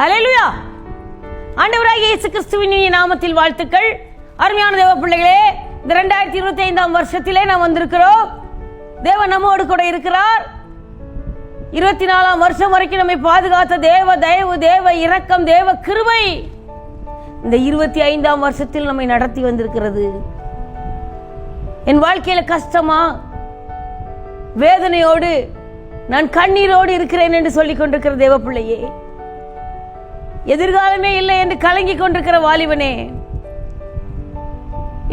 அல்லேலூயா. ஆண்டவராகிய இயேசு கிறிஸ்துவின் நாமத்தில் வாழ்த்துக்கள். அருமையான தேவ பிள்ளைகளே, இந்த 2025 வருஷத்திலே நாம் வந்திருக்கிறோம். தேவன் நம்மோடு கூட இருக்கிறார். 24 வருஷம் வரைக்கும் நம்மை பாதுகாத்த தேவ தயவு, தேவ இரக்கம், தேவ கிருபை இந்த 25 வருஷத்தில் நம்மை நடத்தி வந்திருக்கிறது. என் வாழ்க்கையில கஷ்டமா, வேதனையோடு, நான் கண்ணீரோடு இருக்கிறேன் என்று சொல்லிக் கொண்டிருக்கிற தேவ பிள்ளையே, எதிர்காலமே இல்லை என்று கலங்கி கொண்டிருக்கிற வாலிபனே,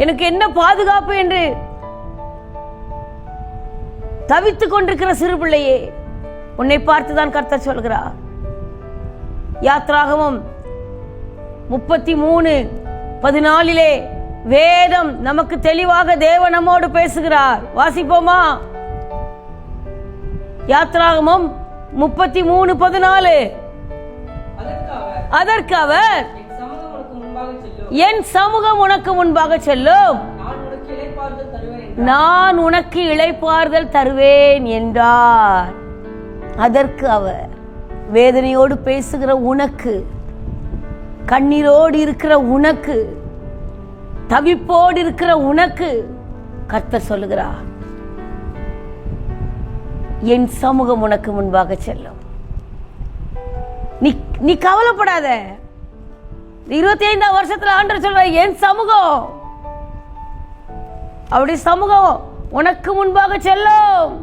எனக்கு என்ன பாதுகாப்பு என்று தவித்துக் கொண்டிருக்கிற சிறு பிள்ளையே, உன்னை பார்த்துதான் கர்த்தர் சொல்கிறார். யாத்ராகமம் 33:14 வேதம் நமக்கு தெளிவாக தேவன் நம்மோடு பேசுகிறார். வாசிப்போமா? யாத்ராகமம் 33:14. அதற்கு அவர், என் சமூகம் உனக்கு முன்பாக செல்லும், நான் உனக்கு இளைப்பாறுதல் தருவேன் என்றார். அதற்கு அவர், வேதனையோடு பேசுகிற உனக்கு, கண்ணீரோடு இருக்கிற உனக்கு, தவிப்போடு இருக்கிற உனக்கு கர்த்தர் சொல்லுகிறார், என் சமூகம் உனக்கு முன்பாக செல்லும். நீ கவலைப்படாத. 25 வருஷத்துல ஆண்டவர் சொல்ற, என் சமூகம், அவருடைய சமூகம் உனக்கு முன்பாக செல்லும்.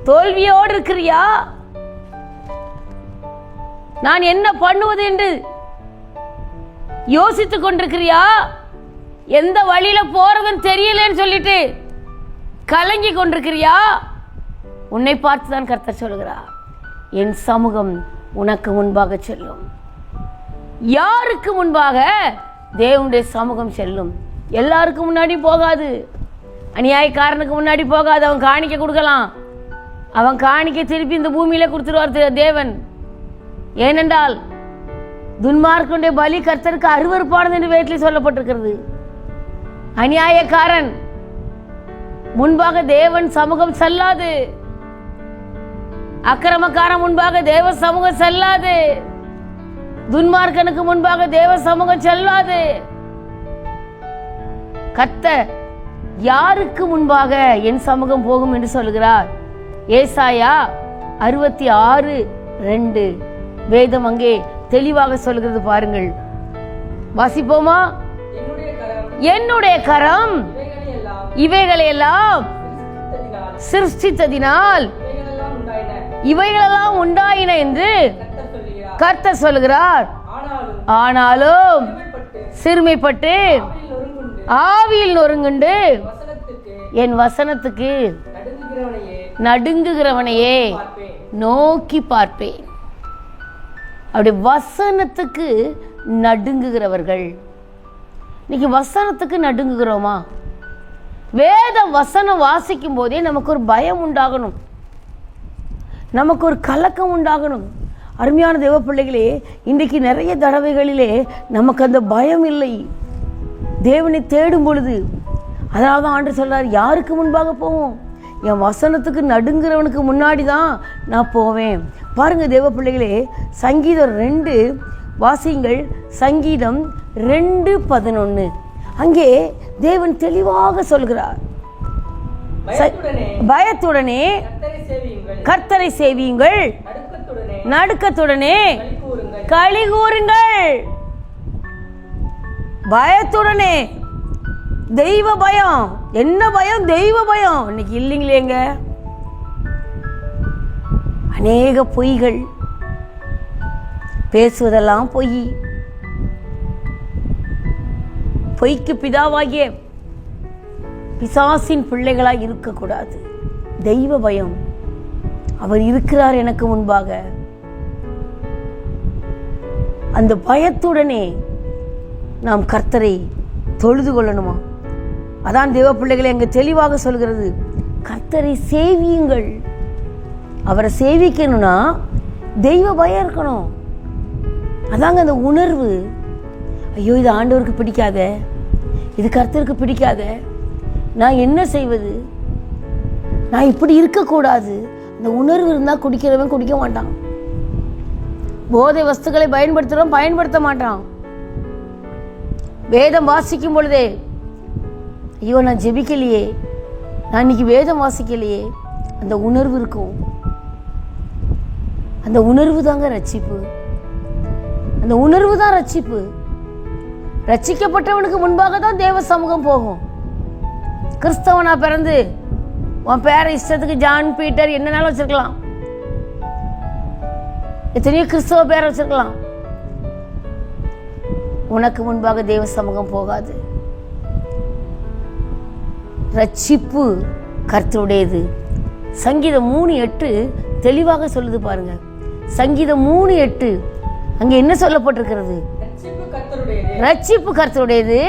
தோல்வியோடு இருக்கிறியா? நான் என்ன பண்ணுவது என்று யோசித்துக் கொண்டிருக்கிறியா? எந்த வழியில போறதுன்னு தெரியலன்னு சொல்லிட்டு கலங்கி கொண்டிருக்கிறியா? உன்னை பார்த்துதான் கர்த்தர் சொல்கிறார், என் சமூகம் உனக்கு முன்பாக செல்லும். யாருக்கு முன்பாக? தேவனுடைய சமூகம் செல்லும். எல்லாருக்கும் முன்னாடி போகாது. அநியாயக்காரனுக்கு முன்னாடி போகாது. அவன் காணிக்க கொடுக்கலாம், அவன் காணிக்க திருப்பி இந்த பூமியில கொடுத்துருவார் தேவன். ஏனென்றால் துன்மார்க்கனுடைய பலி கர்த்தருக்கு அருவருப்பானது என்று வேதத்தில் சொல்லப்பட்டிருக்கிறது. அநியாயக்காரன் முன்பாக தேவன் சமூகம் செல்லாது. அக்கிரமக்காரன் முன்பாக தேவ சமூகம் செல்லாது. துன்மார்க்கனுக்கு முன்பாக தேவ சமூகம் செல்லாது. கர்த்தர் யாருக்கு முன்பாக என் சமூகம் போகும் என்று சொல்கிறார்? ஏசாயா 66:2 வேதம் அங்கே தெளிவாக சொல்கிறது. பாருங்கள், வாசிப்போமா? என்னுடைய கரம் இவைகளையெல்லாம் சிருஷ்டித்ததினால் இவைகளெல்லாம் உண்டாயின என்று கர்த்தர் சொல்கிறார். ஆனாலும் சிறுமைப்பட்டு ஆவியில் நொறுங்குண்டு என் வசனத்துக்கு நடுங்குகிறவனையே நோக்கி பார்ப்பேன். அப்படி வசனத்துக்கு நடுங்குகிறவர்கள். இன்னைக்கு வசனத்துக்கு நடுங்குகிறோமா? வேத வசனம் வாசிக்கும் போதே நமக்கு ஒரு பயம் உண்டாகணும், நமக்கு ஒரு கலக்கம் உண்டாகணும். அருமையான தேவ பிள்ளைகளே, இன்றைக்கு நிறைய தடவைகளிலே நமக்கு அந்த பயம் இல்லை தேவனை தேடும் பொழுது. அதனால தான் ஆண்டவர் சொல்றார், யாருக்கு முன்பாக போவோம்? என் வசனத்துக்கு நடுங்கிறவனுக்கு முன்னாடி தான் நான் போவேன். பாருங்க தேவ பிள்ளைகளே, சங்கீதம் 2 வாசியுங்கள். சங்கீதம் 2:11 அங்கே தேவன் தெளிவாக சொல்கிறார், பயத்துடனே கர்த்தரை சேவியுங்கள், நடுக்கத்துடனே களி கூறுங்கள். பயத்துடனே. தெய்வ பயம். என்ன பயம்? தெய்வ பயம். இன்னைக்கு இல்லைங்களேங்க. அநேக பொய்கள், பேசுவதெல்லாம் பொய். பொய்க்கு பிதாவாகிய பிசாசின் பிள்ளைகளாய் இருக்கக்கூடாது. தெய்வ பயம். அவர் இருக்கிறார் எனக்கு முன்பாக. அந்த பயத்துடனே நாம் கர்த்தரை தொழுது கொள்ளணுமா? அதான் தேவ பிள்ளைகளை அங்க தெளிவாக சொல்கிறது, கர்த்தரை சேவியுங்கள். அவரை சேவிக்கணும்னா தெய்வ பயம் இருக்கணும். அதாங்க அந்த உணர்வு. ஐயோ, இது ஆண்டவருக்கு பிடிக்காத, இது கர்த்தருக்கு பிடிக்காத, நான் என்ன செய்வது? நான் இப்படி இருக்கக்கூடாது. இந்த உணர்வு இருந்தால் குடிக்கிறவன் குடிக்க மாட்டான். போதை வஸ்துக்களை பயன்படுத்துகிறோம், பயன்படுத்த மாட்டான். வேதம் வாசிக்கும் பொழுதே ஐயோ நான் ஜெபிக்கலையே, நான் இன்னைக்கு வேதம் வாசிக்கலையே, அந்த உணர்வு இருக்கும். அந்த உணர்வு தாங்க ரட்சிப்பு. அந்த உணர்வு தான் ரட்சிப்பு. ரட்சிக்கப்பட்டவனுக்கு முன்பாக தான் தேவ சமூகம் போகும். கிறிஸ்தவனா பிறந்து உன் பேரை இஷ்டத்துக்கு ஜான், பீட்டர் என்னன்னாலும் வச்சிருக்கலாம். எத்தனையோ கிறிஸ்தவ பேரை வச்சிருக்கலாம். உனக்கு முன்பாக தேவ சமூகம் போகாது. ரட்சிப்பு கர்த்தருடையது. சங்கீதம் 3:8 தெளிவாக சொல்லுது பாருங்க. சங்கீதம் 3:8 அங்க என்ன சொல்லப்பட்டிருக்கிறது? ரட்சிப்பு கர்த்தருடையது,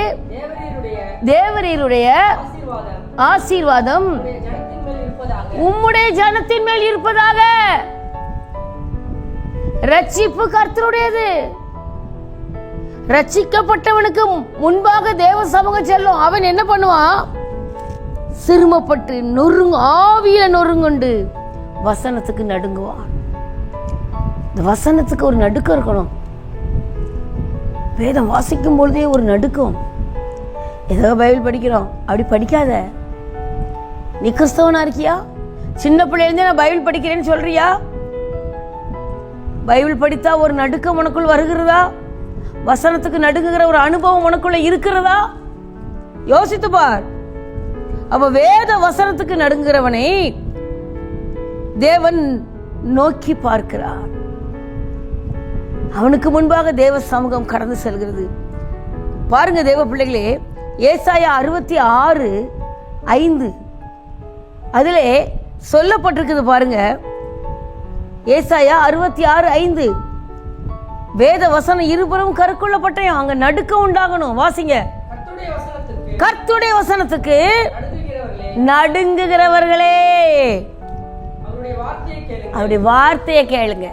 தேவரீருடைய ஆசீர்வாதம் உம்முடைய ஜனத்தின் மேல் இருப்பதாக. ரட்சிப்பு கர்த்தருடையது. ரட்சிக்கப்பட்டவனுக்கு முன்பாக தேவ சமூகம் செல்லும். அவன் என்ன பண்ணுவான்? சிறுமப்பட்டு ஆவியில நொறுங்குண்டு வசனத்துக்கு நடுங்குவான். இந்த வசனத்துக்கு ஒரு நடுக்கம் இருக்கணும். வேதம் வாசிக்கும் பொழுதே ஒரு நடுக்கம். ஏதோ பைபிள் படிக்கிறோம் அப்படி படிக்காத. நீ கிறிஸ்தவனா இருக்கியா? சின்ன பிள்ளையிலிருந்தே நான் பைபிள் படிக்கிறேன்னு சொல்றியா? பைபிள் படித்தா ஒரு நடுக்கம் உனக்குள் வருகிறதா? வசனத்துக்கு நடுங்குகிற ஒரு அனுபவம் உனக்குள்ள இருக்கிறதா? யோசித்து பார். அப்ப வேத வசனத்துக்கு நடுங்குகிறவனை தேவன் நோக்கி பார்க்கிறார். அவனுக்கு முன்பாக தேவ சமூகம் கடந்து செல்கிறது. பாருங்க தேவ பிள்ளைகளே, ஏசாயா 66:5 அதிலே சொல்லப்பட்டிருக்குது பாருங்க. ஏசாயா 66:5 வேத வசனம் இருபுறம் கருக்குள்ளப்பட்டேன். அங்க நடுக்கம் உண்டாகணும். வாசிங்க. கர்த்தருடைய வசனத்துக்கு நடுங்குகிறவர்களே அவருடைய வார்த்தையை கேளுங்க.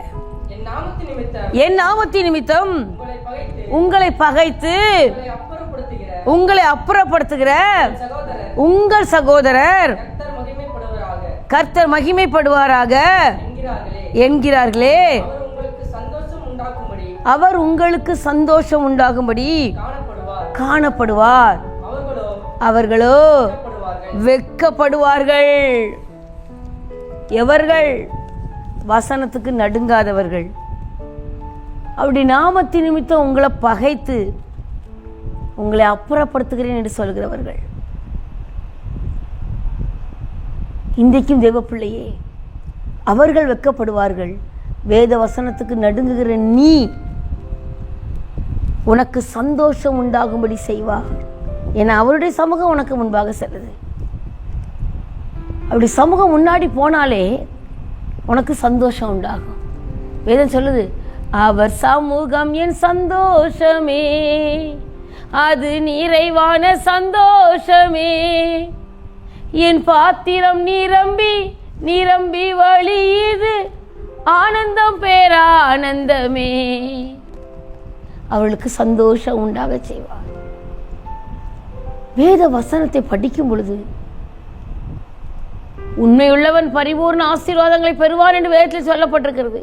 என் நாமத்தின் நிமித்தம் உங்களை பகைத்து உங்களை அப்புறப்படுத்துகிற உங்கள் சகோதரர் கர்த்தர் மகிமைப்படுவாராக என்கிறார்களே, அவர் உங்களுக்கு சந்தோஷம் உண்டாகும்படி காணப்படுவார். அவர்களோ வெட்கப்படுவார்கள். எவர்கள்? வசனத்துக்கு நடுங்காதவர்கள். அப்படி நாமத்தின் நிமித்தம் உங்களை பகைத்து உங்களை அப்புறப்படுத்துகிறேன் என்று சொல்கிறவர்கள். இன்றைக்கும் தேவ பிள்ளையே, அவர்கள் வெட்கப்படுவார்கள். வேத வசனத்துக்கு நடுங்குகிற நீ உனக்கு சந்தோஷம் உண்டாகும்படி செய்வார். ஏன்னா அவருடைய சமூகம் உனக்கு முன்பாக செல்லுது. அப்படி சமூகம் முன்னாடி போனாலே உனக்கு சந்தோஷம் உண்டாகும். வேதம் சொல்லுது, அவர் சமூகம் என் சந்தோஷமே, அது நிறைவான சந்தோஷமே, என் பாத்திரம் நிரம்பி நிரம்பி வழியுது, ஆனந்தம் பேரானந்தமே. அவளுக்கு சந்தோஷம் உண்டாக செய்வார். வேத வசனத்தை படிக்கும் பொழுது உண்மையுள்ளவன் பரிபூர்ண ஆசீர்வாதங்களை பெறுவான் என்று வேதத்தில் சொல்லப்பட்டிருக்கிறது.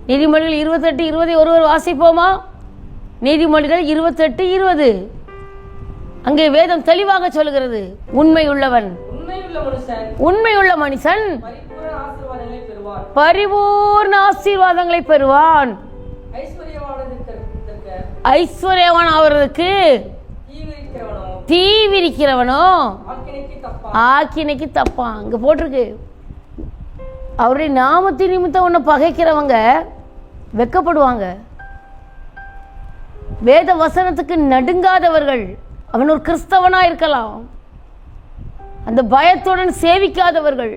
நீதிமொழிகள் 28:20 ஒருவர் வாசிப்போமா? நீதிமொழிகள் 28:20 அங்கே வேதம் தெளிவாக சொல்கிறது, உண்மையுள்ளவன் உண்மையுள்ள மனுஷன் பரிபூர்ண ஆசீர்வாதங்களை பெறுவான். ஐஸ்வர்யவான் ஆவதற்கு தீவிரிக்கிறவனோ ஆக்கினைக்கு தப்பான். அங்க போட்டிருக்கு, அவருடைய நாமத்தின் நிமித்தம் உன்னை பகைக்கிறவங்க வெட்கப்படுவாங்க. வேத வசனத்துக்கு நடுங்காதவர்கள், அவன் ஒரு கிறிஸ்தவனா இருக்கலாம், அந்த பயத்துடன் சேவிக்காதவர்கள்,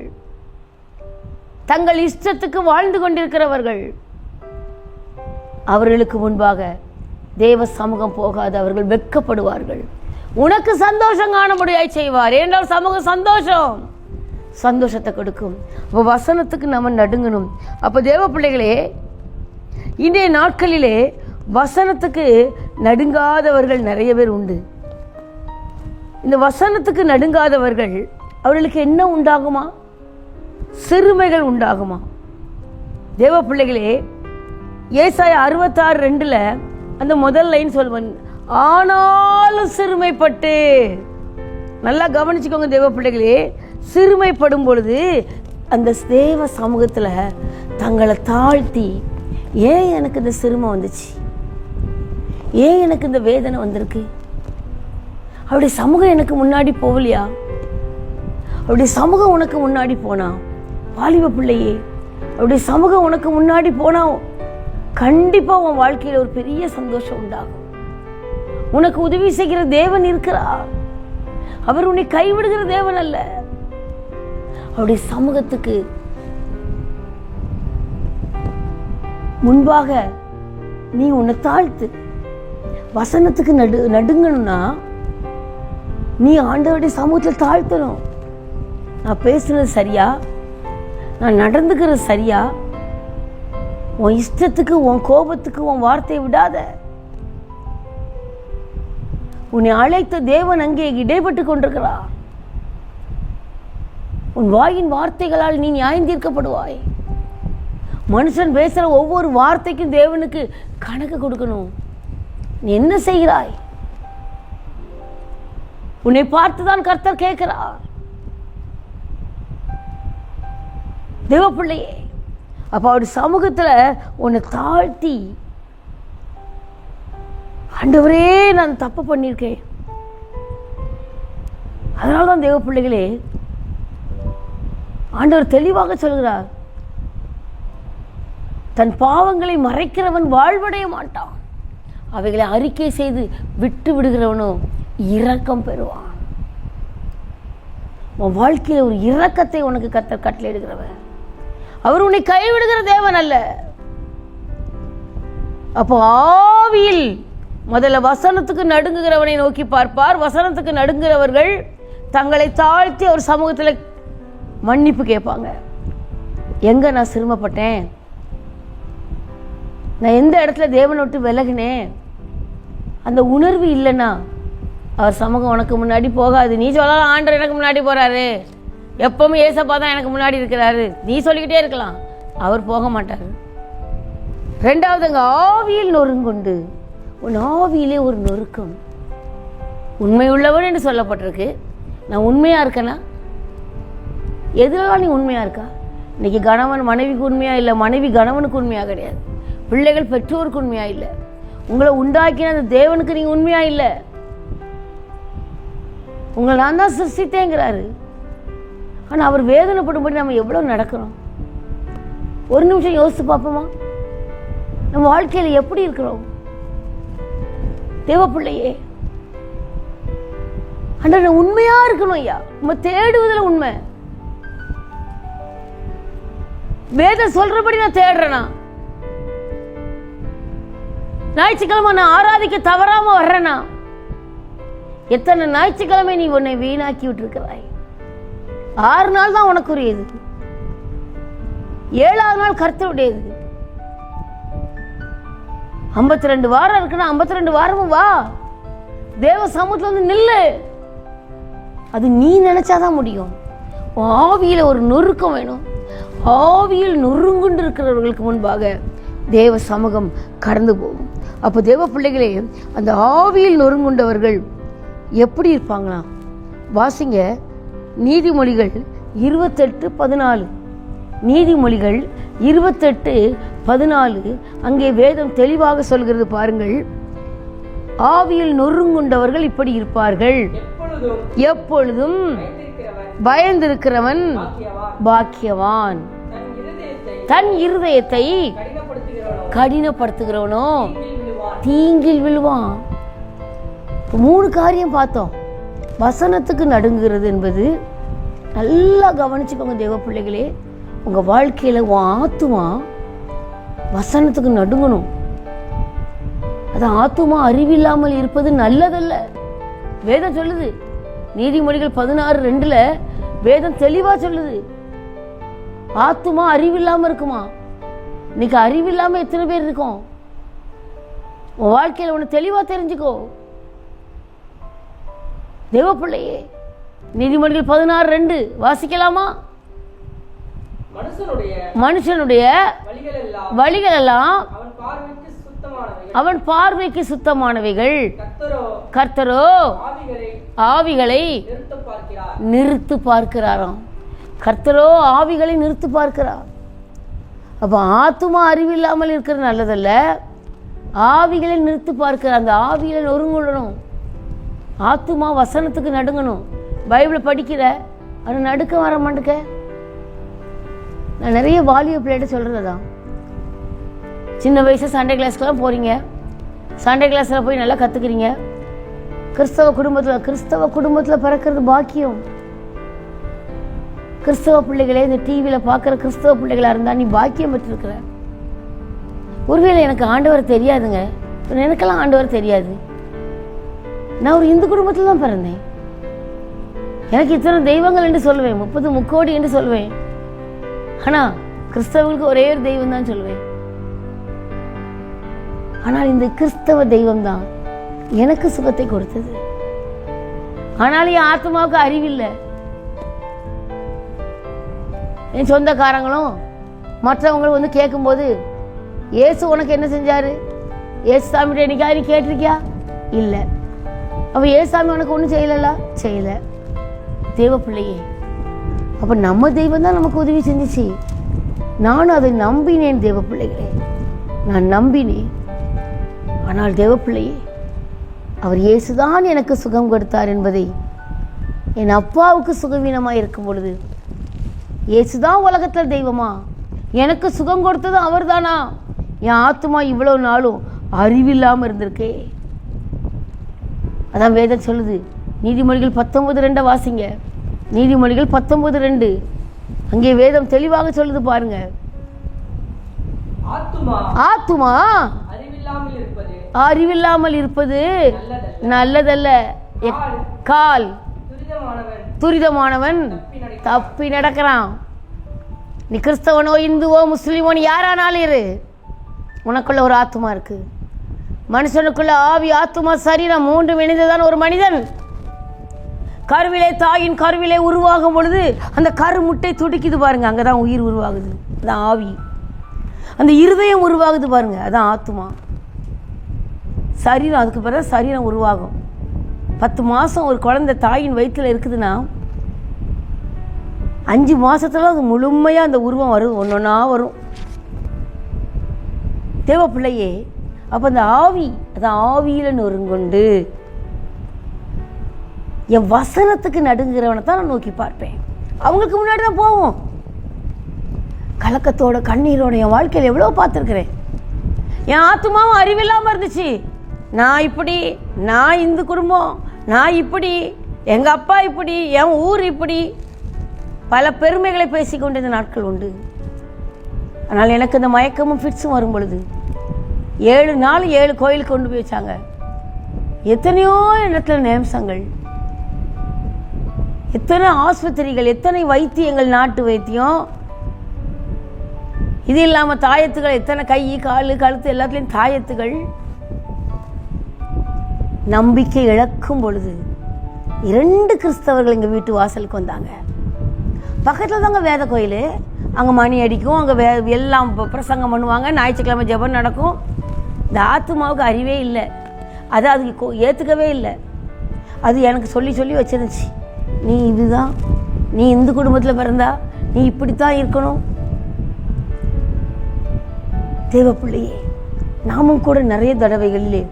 தங்கள் இஷ்டத்துக்கு வாழ்ந்து கொண்டிருக்கிறவர்கள், அவர்களுக்கு முன்பாக தேவ சமூகம் போகாது. அவர்கள் வெட்கப்படுவார்கள். உனக்கு சந்தோஷம் காண முடியாய் செய்வார். ஏனென்றால் சமூகம் சந்தோஷத்தை கொடுக்கும். அப்போ வசனத்துக்கு நம்ம நடுங்கணும். அப்போ தேவ பிள்ளைகளே, இன்றைய நாட்களிலே வசனத்துக்கு நடுங்காதவர்கள் நிறைய பேர் உண்டு. இந்த வசனத்துக்கு நடுங்காதவர்கள் அவர்களுக்கு என்ன உண்டாகுமா? சிறுமைகள் உண்டாகுமா? தேவ பிள்ளைகளே, ஏசாயா 66:2 அந்த முதல் லைன் சொல்வன், ஆனாலும் சிறுமைப்பட்டு. நல்லா கவனிச்சுக்கோங்க தேவ பிள்ளைகளே, சிறுமைப்படும் பொழுது அந்த தேவ சமூகத்துல தங்களை தாழ்த்தி, ஏன் எனக்கு இந்த சிறுமை வந்துச்சு, ஏன் எனக்கு இந்த வேதனை வந்திருக்கு, அவருடைய சமூகம் எனக்கு முன்னாடி போகலையா, அவருடைய சமூகம் உனக்கு முன்னாடி போனா, வாலிப பிள்ளையே அவருடைய சமூகம் உனக்கு முன்னாடி போனா கண்டிப்பா உன் வாழ்க்கையில ஒரு பெரிய சந்தோஷம் உண்டாகும். உனக்கு உதவி செய்கிற தேவன் இருக்கிறார். அவர் உன்னை கைவிடுகிற தேவன் அல்ல. அவருடைய சமூகத்துக்கு முன்பாக நீ உன்னை தாழ்த்து. வசனத்துக்கு நடுங்கணும்னா நீ ஆண்டவருடைய சமூகத்தில் தாழ்த்தணும். நான் பேசுறது சரியா, நான் நடந்துக்கிறது சரியா, உன் இஷ்டத்துக்கு உன் கோபத்துக்கு உன் வார்த்தையை விடாத. உன்னை அழைத்த தேவன் அங்கே இடைப்பட்டு கொண்டிருக்கிறார். உன் வாயின் வார்த்தைகளால் நீ நியாயம் தீர்க்கப்படுவாய். மனுஷன் பேசுற ஒவ்வொரு வார்த்தைக்கும் தேவனுக்கு கணக்கு கொடுக்கணும். நீ என்ன செய்கிறாய்? உன்னை பார்த்துதான் கர்த்தர் கேட்கிறார். தேவ பிள்ளையே, அப்ப அவருடைய சமூகத்துல உன்னை தாழ்த்தி, ஆண்டவரே நான் தப்பு பண்ணியிருக்கேன், அதனால்தான் தேவ பிள்ளைகளே ஆண்டவர் தெளிவாக சொல்கிறார், தன் பாவங்களை மறைக்கிறவன் வாழ்வடைய மாட்டான், அவைகளை அறிக்கை செய்து விட்டு விடுகிறவனோ இரக்கம் பெறுவான். உன் வாழ்க்கையில ஒரு இரக்கத்தை உனக்கு கர்த்தர் கட்டளையிடுகிறவர். அவர் உன்னை கைவிடுகிற தேவன் அல்ல. அப்போ ஆவியில் முதல்ல வசனத்துக்கு நடுங்குகிறவனை நோக்கி பார்ப்பார். வசனத்துக்கு நடுங்குகிறவர்கள் தங்களை தாழ்த்தி அவர் சமூகத்தில் மன்னிப்பு கேட்பாங்க. எங்க நான் சிரமப்பட்டேன், நான் எந்த இடத்துல தேவனை விட்டு விலகினேன், அந்த உணர்வு இல்லைன்னா அவர் சமூகம் உனக்கு முன்னாடி போகாது. நீ சொல்லலாம், ஆண்டவர் எனக்கு முன்னாடி போறாரு, எப்பவுமே ஏசப்பா தான் எனக்கு முன்னாடி இருக்கிறாரு, நீ சொல்லிக்கிட்டே இருக்கலாம், அவர் போக மாட்டாரு. ரெண்டாவது, அங்க ஆவியில் நொறுங்குண்டு. உன் ஆவியிலே ஒரு நொறுக்கம். உண்மை உள்ளவன் என்று சொல்லப்பட்டிருக்கு. நான் உண்மையா இருக்கேனா? எதுலாம் நீ உண்மையா இருக்கா? இன்னைக்கு கணவன் மனைவிக்கு உண்மையா இல்லை, மனைவி கணவனுக்கு உண்மையா கிடையாது, பிள்ளைகள் பெற்றோருக்கு உண்மையா இல்லை, உங்களை உண்டாக்கின அந்த தேவனுக்கு நீங்க உண்மையா இல்லை. உங்களை நான் தான் சிருஷ்டித்தேங்கிறாரு. ஆனா அவர் வேதனைப்படும்படி நம்ம எவ்வளவு நடக்கிறோம்? ஒரு நிமிஷம் யோசித்து பார்ப்போமா? நம்ம வாழ்க்கையில எப்படி இருக்கிறோம்? தேவ பிள்ளையே, ஆண்டவரே உண்மையா இருக்கணும் ஐயா. நம்ம தேடுவதில் உண்மை. வேதம் சொல்றபடி நான் தேடுறேனா? ஞாயிற்றுக்கிழமை நான் ஆராதிக்க தவறாம வர்றேனா? எத்தனை ஞாயிற்றுக்கிழமை நீ உன்னை வீணாக்கி விட்டுருக்கிறாய். 6 நாள் தான் உனக்குரியது, 7ஆவது நாள் கர்த்தருடையது. 52 வாரம் இருக்குன்னா 52 வாரமும் வா, தேவ சமூகத்துல வந்து நில்லு. அது நீ நினைச்சாதான் முடியும். ஆவியில ஒரு நொறுக்கம் வேணும். ஆவியில் நொறுங்குண்டு இருக்கிறவர்களுக்கு முன்பாக தேவ சமூகம் கடந்து போகும். அப்போ தேவ பிள்ளைகளே, அந்த ஆவியில் நொறுங்குண்டவர்கள் எப்படி இருப்பாங்களா? வாசிங்க நீதிமொழிகள் 28:14. நீதிமொழிகள் 28:14. அங்கே வேதம் தெளிவாக சொல்கிறது பாருங்கள். ஆவியில் நொறுங்குண்டவர்கள் இப்படி இருப்பார்கள். எப்பொழுதும் பயந்திருக்கிறவன் பாக்கியவான், தன் இருதயத்தை கடினப்படுத்துகிறவனோ தீங்கில் விழுவான். 3 காரியம் பார்த்தோம். வசனத்துக்கு நடுங்குகிறது என்பது, நல்லா கவனிச்சுக்கோங்க தேவ பிள்ளைகளே, உங்க வாழ்க்கையில உன் ஆத்துமா வசனத்துக்கு நடுங்கணும். அது ஆத்துமா அறிவில்லாமல் இருப்பது நல்லதல்ல. வேதம் சொல்லுது. நீதிமொழிகள் 16:2 வேதம் தெளிவா சொல்லுது. ஆத்துமா அறிவில்லாம இருக்குமா? இன்னைக்கு அறிவில்லாம எத்தனை பேர் இருக்கோம்? உன் வாழ்க்கையில ஒண்ணு தெளிவா தெரிஞ்சுக்கோ தேவ பிள்ளையே. நீதிமொழிகள் 16:2 வாசிக்கலாமா? மனுஷனுடைய வழிகள் எல்லாம் அவன் பார்வைக்கு சுத்தமானவைகள் கர்த்தரோ ஆவிகளை நிறுத்து பார்க்கிறாராம். கர்த்தரோ ஆவிகளை நிறுத்து பார்க்கிறார். அப்போ ஆத்துமா அறிவில்லாமல் இருக்கிறது நல்லதல்ல, ஆவிகளை நிறுத்து பார்க்கிறார். அந்த ஆவிகளை நொறுங்கணும். ஆத்துமா வசனத்துக்கு நடுங்கணும். பைபிளை படிக்கிற அது நடுக்க வர மாட்டேக்க. நான் நிறைய வாலிப பிள்ளைகிட்ட சொல்கிறதான், சின்ன வயசு சண்டே கிளாஸ்க்கெலாம் போகிறீங்க, சண்டே கிளாஸில் போய் நல்லா கற்றுக்குறீங்க. கிறிஸ்தவ குடும்பத்தில் பிறக்கிறது பாக்கியம். கிறிஸ்தவ பிள்ளைகளே, இந்த டிவியில் பார்க்குற கிறிஸ்தவ பிள்ளைகளாக இருந்தால் நீ பாக்கியம் பெற்றிருக்கிற. ஒருவேளை எனக்கு ஆண்டவர் தெரியாதுங்க, எனக்கெல்லாம் ஆண்டவர் தெரியாது. நான் ஒரு இந்து குடும்பத்தில் தான் பிறந்தேன். எனக்கு இத்தனை தெய்வங்கள் என்று சொல்லுவேன், 30 முக்கோடி என்று சொல்லுவேன். ஆனால் கிறிஸ்தவர்களுக்கு ஒரே ஒரு தெய்வம் தான் சொல்லுவேன். ஆனால் இந்த கிறிஸ்தவ தெய்வம் தான் எனக்கு சுகத்தை கொடுத்தது. ஆனால் என் ஆத்மாவுக்கு அறிவில்லை. என் சொந்தக்காரங்களும் மற்றவங்களும் வந்து கேட்கும்போது, ஏசு உனக்கு என்ன செஞ்சாரு, ஏசு சாமி என்னைக்காவது நீ கேட்டிருக்கியா? இல்லை. அப்போ ஏசாமி உனக்கு ஒன்றும் செய்யலை. தேவ பிள்ளையே, அப்போ நம்ம தெய்வம் தான் நமக்கு உதவி செஞ்சிச்சு. நானும் அதை நம்பினேன். தேவ பிள்ளைகளே, நான் நம்பினேன். ஆனால் தேவ பிள்ளையே, அவர் இயேசுதான் எனக்கு சுகம் கொடுத்தார் என்பதை என் அப்பாவுக்கு சுகவீனமாக இருக்கும் பொழுது, இயேசுதான் உலகத்தில் தெய்வமா, எனக்கு சுகம் கொடுத்தது அவர் தானா, என் ஆத்துமா இவ்வளோ நாளும் அறிவில்லாமல் இருந்திருக்கே. அதான் வேதம் சொல்லுது. நீதிமொழிகள் 19:2 வாசிங்க. நீதிமொழிகள் 19:2. அங்கே வேதம் தெளிவாக சொல்லுது பாருங்க. ஆத்துமா அறிவில்லாமல் இருப்பது நல்லதல்ல. கால் துரிதமானவன் தப்பி நடக்கிறான். நீ கிறிஸ்தவனோ இந்துவோ முஸ்லிமோ யாரானாலும் இரு, உனக்குள்ள ஒரு ஆத்துமா இருக்கு. மனுஷனுக்குள்ள ஆவி, ஆத்துமா, சரீரம் 3 இணைந்துதான் ஒரு மனிதன். கருவிலே, தாயின் கருவிலே உருவாகும் பொழுது அந்த கரு முட்டை துடிக்குது பாருங்க, அங்கதான் உயிர் உருவாகுது, அதான் ஆவி. அந்த இருதயம் உருவாகுது பாருங்க, அதான் ஆத்துமா. சரீரம், அதுக்கு பிறகு சரீரம் உருவாகும். 10 மாதம் ஒரு குழந்தை தாயின் வயிற்றில் இருக்குதுன்னா 5 மாதத்துல அது முழுமையாக அந்த உருவம் வரும், ஒன்றொன்னா வரும். தேவ பிள்ளையே, அப்போ அந்த ஆவி, அதான் ஆவியில் நொறுங்கொண்டு என் வசனத்துக்கு நடுங்குறவனை தான் நான் நோக்கி பார்ப்பேன். அவங்களுக்கு முன்னாடி தான் போவோம். கலக்கத்தோட கண்ணீரோட என் வாழ்க்கையில் எவ்வளோ பார்த்துருக்குறேன். என் ஆத்துமாவும் அறிவில்லாமல் இருந்துச்சு. நான் இப்படி, நான் இந்து குடும்பம், நான் இப்படி, எங்கள் அப்பா இப்படி, என் ஊர் இப்படி, பல பெருமைகளை பேசிக்கொண்டு இந்த நாட்கள் உண்டு. ஆனால் எனக்கு இந்த மயக்கமும் ஃபிட்ஸும் வரும் பொழுது 7 நாள் 7 கோயிலுக்கு கொண்டு போய் வச்சாங்க. எத்தனையோ இடத்துல நேம்சங்கள், எத்தனை ஆஸ்பத்திரிகள், எத்தனை வைத்தியங்கள், நாட்டு வைத்தியம். இது இல்லாமல் தாயத்துகள், எத்தனை கை, கால், கழுத்து எல்லாத்துலேயும் தாயத்துகள். நம்பிக்கை இழக்கும் பொழுது 2 கிறிஸ்தவர்கள் எங்கள் வீட்டு வாசலுக்கு வந்தாங்க. பக்கத்தில் தாங்க வேத கோயில், அங்கே மணி அடிக்கும், அங்கே எல்லாம் பிரசங்கம் பண்ணுவாங்க, ஞாயிற்றுக்கிழமை ஜெபம் நடக்கும். இந்த ஆத்துமாவுக்கு அறிவே இல்லை, அது அதுக்கு ஏற்றுக்கவே இல்லை. அது எனக்கு சொல்லி சொல்லி வச்சிருந்துச்சு, நீ இதுதான், நீ இந்து குடும்பத்தில் பிறந்தா நீ இப்படித்தான் இருக்கணும். தேவ பிள்ளையே, நாமும் கூட நிறைய தடவைகளிலே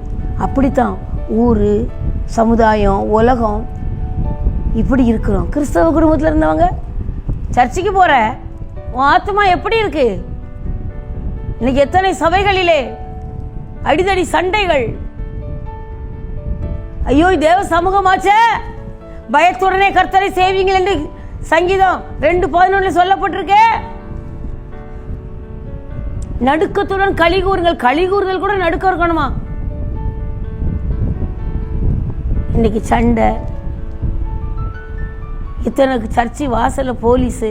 அப்படித்தான் ஊர், சமுதாயம், உலகம் இப்படி இருக்கிறோம். கிறிஸ்தவ குடும்பத்தில் இருந்தவங்க சர்ச்சுக்கு போகிற உன் ஆத்துமா எப்படி இருக்கு? இன்னைக்கு எத்தனை சபைகளிலே அடிதடி சண்டைகள். ஐயோ, தேவ சமூகமாச்சே, பயத்துடனே கர்த்தரை சேவிங்கள் என்று சங்கீதம் 2:11 சொல்லப்பட்டிருக்கே. நடுக்கத்துடன் களி கூறுங்கள். களி கூறுதல் கூட நடுக்கம் இருக்கணுமா? இன்னைக்கு சண்டை. இத்தனை சர்ச்சு வாசல்ல போலீஸு,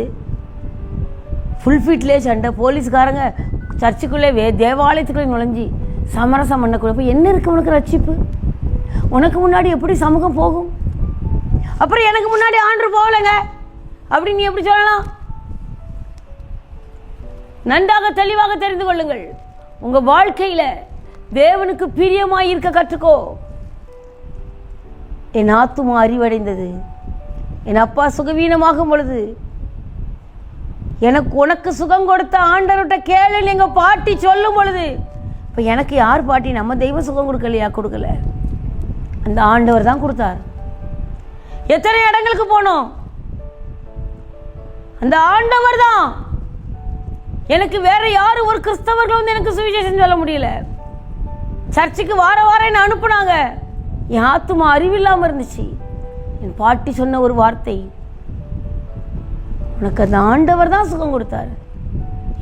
ஃபுல்ஃபீட்லேயே சண்டை. போலீஸ்காரங்க சர்ச்சுக்குள்ளே தேவாலயத்துக்குள்ளே நுழைஞ்சி சமரசம் பண்ணக்கூட என்ன இருக்கு உனக்கு ரட்சிப்பு? உனக்கு முன்னாடி எப்படி சமூகம் போகும்? அப்புறம் எனக்கு முன்னாடி ஆண்டவர் போகலைங்க அப்படி நீ எப்படி சொல்லலாம்? நன்றாக தெளிவாக தெரிந்து கொள்ளுங்கள். உங்க வாழ்க்கையில தேவனுக்கு பிரியமாய் இருக்க கற்றுக்கோ. என் ஆத்துமா அறிவடைந்தது. என் அப்பா சுகவீனமாகும் பொழுது உனக்கு சுகம் கொடுத்த ஆண்டவர்கிட்ட கேளுன்னு எங்க பாட்டி சொல்லும் பொழுது, இப்ப எனக்கு யார் பாட்டி? நம்ம தெய்வம் சுகம் கொடுக்கலையா? கொடுக்கல, அந்த ஆண்டவர் தான் கொடுத்தார். எத்தனை இடங்களுக்கு போனோம், அந்த ஆண்டவர் தான். எனக்கு வேற யாரும் ஒரு கிறிஸ்தவர்கள் வந்து எனக்கு சுவிசேஷம் சொல்ல முடியல. சர்ச்சுக்கு வார என்ன அனுப்புனாங்க. என் ஆத்துமா அறிவில்லாம இருந்துச்சு. என் பாட்டி சொன்ன ஒரு வார்த்தை, உனக்கு அந்த ஆண்டவர் தான் சுகம் கொடுத்தாரு.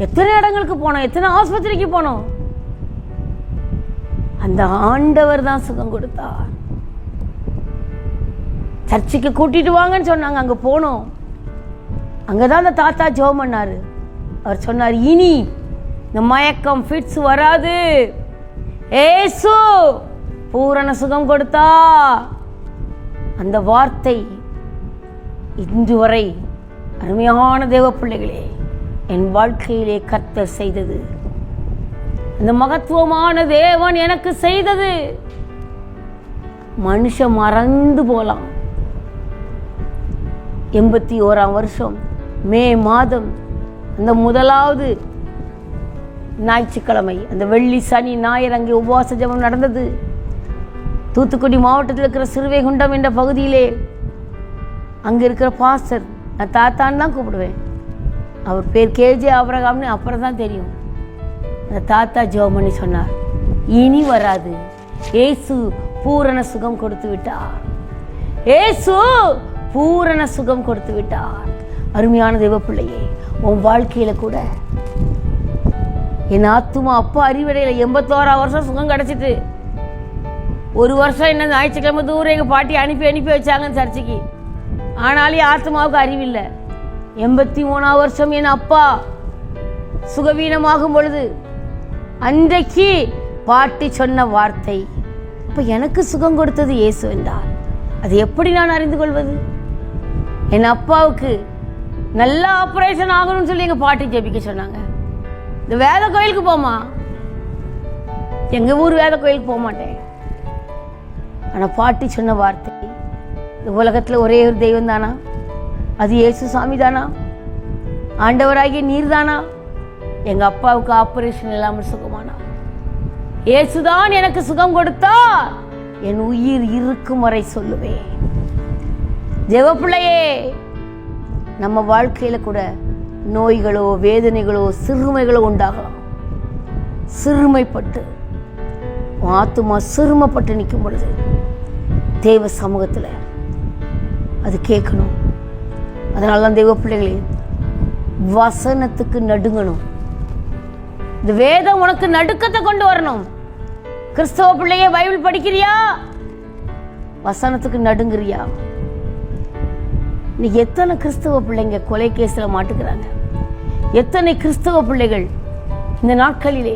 எத்தனை இடங்களுக்கு போனோம், எத்தனை ஆஸ்பத்திரிக்கு போனோம், அந்த ஆண்டவர் தான் சுகம் கொடுத்தார். சர்ச்சுக்கு கூட்டிட்டு வாங்கன்னு சொன்னாங்க, அங்க போனோம். அங்கதான் அந்த தாத்தா ஜெபம் பண்ணாரு. அவர் சொன்னார், இனி இந்த மயக்கம் ஃபிட்ஸ் வராது, ஏசு பூரண சுகம் கொடுத்தா. அந்த வார்த்தை இன்று வரை அருமையான தேவ பிள்ளைகளே என் வாழ்க்கையிலே கர்த்தர் செய்தது. அந்த மகத்துவமான தேவன் எனக்கு செய்தது மனுஷன் மறந்து போலாம். 81ஆம் வருஷம் மே மாதம் அந்த முதலாவது ஞாயிற்றுக்கிழமை, அந்த வெள்ளி சனி ஞாயிறு அங்கே உபவாச ஜெபம் நடந்தது. தூத்துக்குடி மாவட்டத்தில் இருக்கிற சிறுவைகுண்டம் என்ற பகுதியிலே அங்கே இருக்கிற பாஸ்டர், நான் தாத்தான்னு தான் கூப்பிடுவேன், அவர் பேர் கேஜே ஆபிரகாம்னு அப்புறம் தான் தெரியும். அந்த தாத்தா ஜெபம் பண்ணி சொன்னார், இனி வராது, ஏசு பூரண சுகம் கொடுத்து விட்டார், ஏசு பூரண சுகம் கொடுத்து விட்டார். அருமையான தேவ பிள்ளையே, உன் வாழ்க்கையில கூட என் ஆத்துமா அப்பா அறிவடையில 81ஆம் வருஷம் சுகம் கிடைச்சிட்டு, ஒரு வருஷம் என்ன ஞாயிற்றுக்கிழமை தூரம் எங்க பாட்டி அனுப்பி வச்சாங்க சர்ச்சைக்கு. ஆனாலும் ஆத்மாவுக்கு அறிவில்லை. 83ஆம் வருஷம் என் அப்பா சுகவீனமாகும் பொழுது அன்றைக்கு பாட்டி சொன்ன வார்த்தை, இப்ப எனக்கு சுகம் கொடுத்தது இயேசு என்றார். அது எப்படி நான் அறிந்து கொள்வது? என் அப்பாவுக்கு நல்ல ஆபரேஷன் ஆகணும்னு சொல்லி எங்க பாட்டி ஜெபிக்க சொன்னாங்க. இந்த வேத கோயிலுக்கு போமா, எங்க ஊர் வேத கோயிலுக்கு போக மாட்டேன். ஆனா பாட்டி சொன்ன வார்த்தை, இந்த உலகத்துல ஒரே ஒரு தெய்வம் தானா? அது இயேசு சாமி தானா? ஆண்டவராகிய நீர் தானா? எங்க அப்பாவுக்கு ஆபரேஷன் இல்லாமல் சுகமானா. இயேசுதான் எனக்கு சுகம் கொடுத்தா, என் உயிர் இருக்கும் வரை சொல்லுவேன். தேவ பிள்ளையே, நம்ம வாழ்க்கையில கூட நோய்களோ வேதனைகளோ சிறுமைகளோ உண்டாகலாம். சிறுமைப்பட்டு ஆத்துமா சிறுமைப்பட்டு நிற்கும் பொழுது தேவ சமூகத்தில் அது கேட்கணும். அதனாலதான் தேவ பிள்ளைகளே, வசனத்துக்கு நடுங்கணும். இந்த வேதம் உனக்கு நடுக்கத்தை கொண்டு வரணும். கிறிஸ்தவ பிள்ளையே, பைபிள் படிக்கிறியா? வசனத்துக்கு நடுங்குறியா? இன்னைக்கு எத்தனை கிறிஸ்தவ பிள்ளைங்க கொலை கேஸ்ல மாட்டுக்கிறாங்க. எத்தனை கிறிஸ்தவ பிள்ளைகள் இந்த நாட்களிலே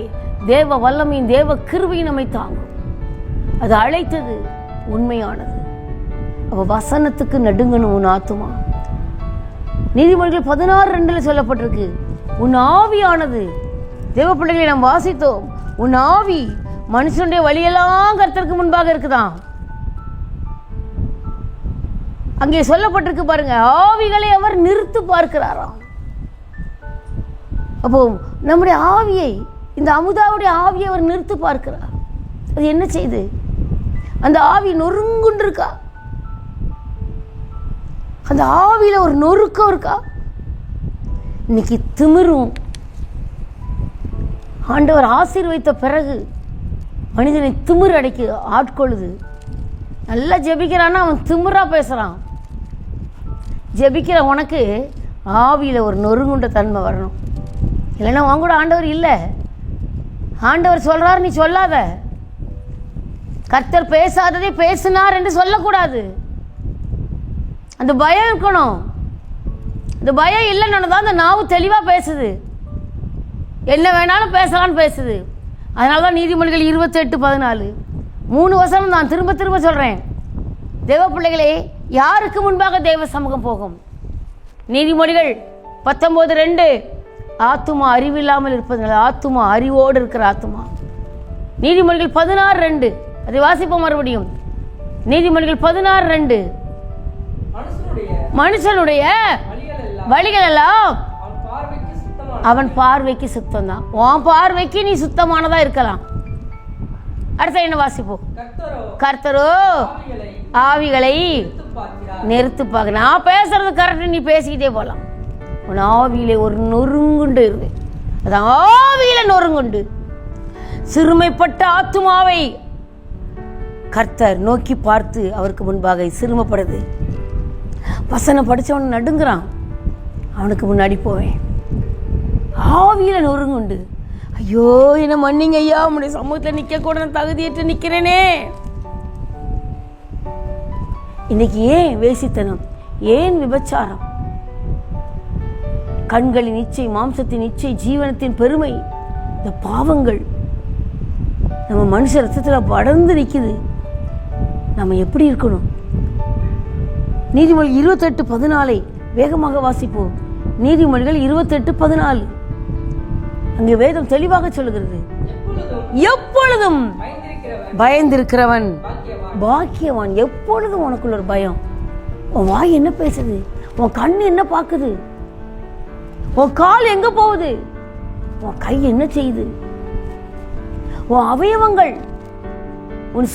தேவ வல்லமையின் தேவ கிருபையின் நம்மை தாங்கும். அது அழைத்தது உண்மையானது. அவ வசனத்துக்கு நடுங்கணும் உன் ஆத்துமா. நீதிமொழிகள் 16:2 சொல்லப்பட்டிருக்கு, உன் ஆவியானது, தேவ பிள்ளைகளை நாம் வாசித்தோம், உன் ஆவி மனுஷனுடைய வழியெல்லாம் கர்த்தருக்கு முன்பாக இருக்குதான். அங்கே சொல்லப்பட்டிருக்கு பாருங்க, ஆவிகளை அவர் நிறுத்து பார்க்கிறாராம். அப்போ நம்முடைய ஆவியை, இந்த அமுதாவுடைய ஆவியை அவர் நிறுத்து பார்க்கிறார். அது என்ன செய்து? அந்த ஆவி நொறுங்குண்டு இருக்கா? அந்த ஆவியில ஒரு நொறுக்கம் இருக்கா? இன்னைக்கு திமிரும் ஆண்டவர் ஆசீர்வதித்த பிறகு மனிதனை திமிர் அடைக்கு ஆட்கொள்ளுது. நல்லா ஜெபிக்கிறான்னா அவன் திமிரா பேசுறான். ஜெபிக்கிற உனக்கு ஆவியில ஒரு நொறுங்குண்ட தன்மை வரணும். இல்லைன்னா உன் கூட ஆண்டவர் இல்லை. ஆண்டவர் சொல்றாரு, நீ சொல்லாத. கர்த்தர் பேசாததே பேசினார் என்று சொல்லக்கூடாது. அந்த பயம் இருக்கணும். இந்த பயம் இல்லைன்னு தான் அந்த நாவு தெளிவா பேசுது. என்ன வேணாலும் பேசலான்னு பேசுது. அதனாலதான் நீதிமொழிகள் 28:14 3 வசனம் நான் திரும்ப திரும்ப சொல்றேன். தேவ பிள்ளைகளே, யாருக்கு முன்பாக தேவ சமூகம் போகும்? நீதிமொழிகள் 19:2 ஆத்துமா அறிவில்லாமல் இருப்பதனால ஆத்துமா அறிவோடு இருக்கிற ஆத்துமா. நீதிமொழிகள் 16:2 அதை வாசிப்போம் மறுபடியும். நீதிமொழிகள் 16:2 மனுஷனுடைய வழிகள் எல்லாம் அவன் பார்வைக்கு சுத்தம் தான். உன் பார்வைக்கு நீ சுத்தமானதா இருக்கலாம். அடுத்த என்ன வாசிப்போம்? கர்த்தரோ ஆவிகளை நிறுத்து பார்க்க. நான் பேசுறது கரெக்ட், நீ பேசிக்கிட்டே போகலாம். உன் ஆவியிலே ஒரு நொறுங்குண்டு இருக்கு, அது ஆவியில நொறுங்குண்டு. சிறுமைப்பட்ட ஆத்துமாவை கர்த்தர் நோக்கி பார்த்து அவருக்கு முன்பாக சிறுமைப்படுது. வசனம் படிச்சவன் நடுங்குறான், அவனுக்கு முன்னாடி போவேன். ஆவியில நொறுங்குண்டு, ஐயோ என்ன மன்னிங்க ஐயா, உன்னுடைய சமூகத்தில் நிக்க கூட நான் தகுதியற்று நிக்கிறேனே. இன்னைக்கு ஏன் வேசித்தனம், ஏன் விபச்சாரம், கண்களின் இச்சை, மாம்சத்தின் இச்சை, ஜீவனத்தின் பெருமை, இந்த பாவங்கள் நம்ம மனுஷ ரத்தத்துல படர்ந்து நிக்குது. நம்ம எப்படி இருக்கணும்? நீதிமொழி 28:14 வேகமாக வாசிப்போம். நீதிமொழிகள் 28:14 அங்கே வேதம் தெளிவாக சொல்லுகிறது, எப்பொழுதும் பயந்திருக்கிறவன் பாக்கியவான். எப்பொழுதும் உனக்குள்ள ஒரு பயம். உன் வாய் என்ன பேசுது, உன் கண் என்ன பார்க்குது, உன் கால் எங்க போகுது, உன் கை என்ன செய்யுது, உன் அவயவங்கள், உன்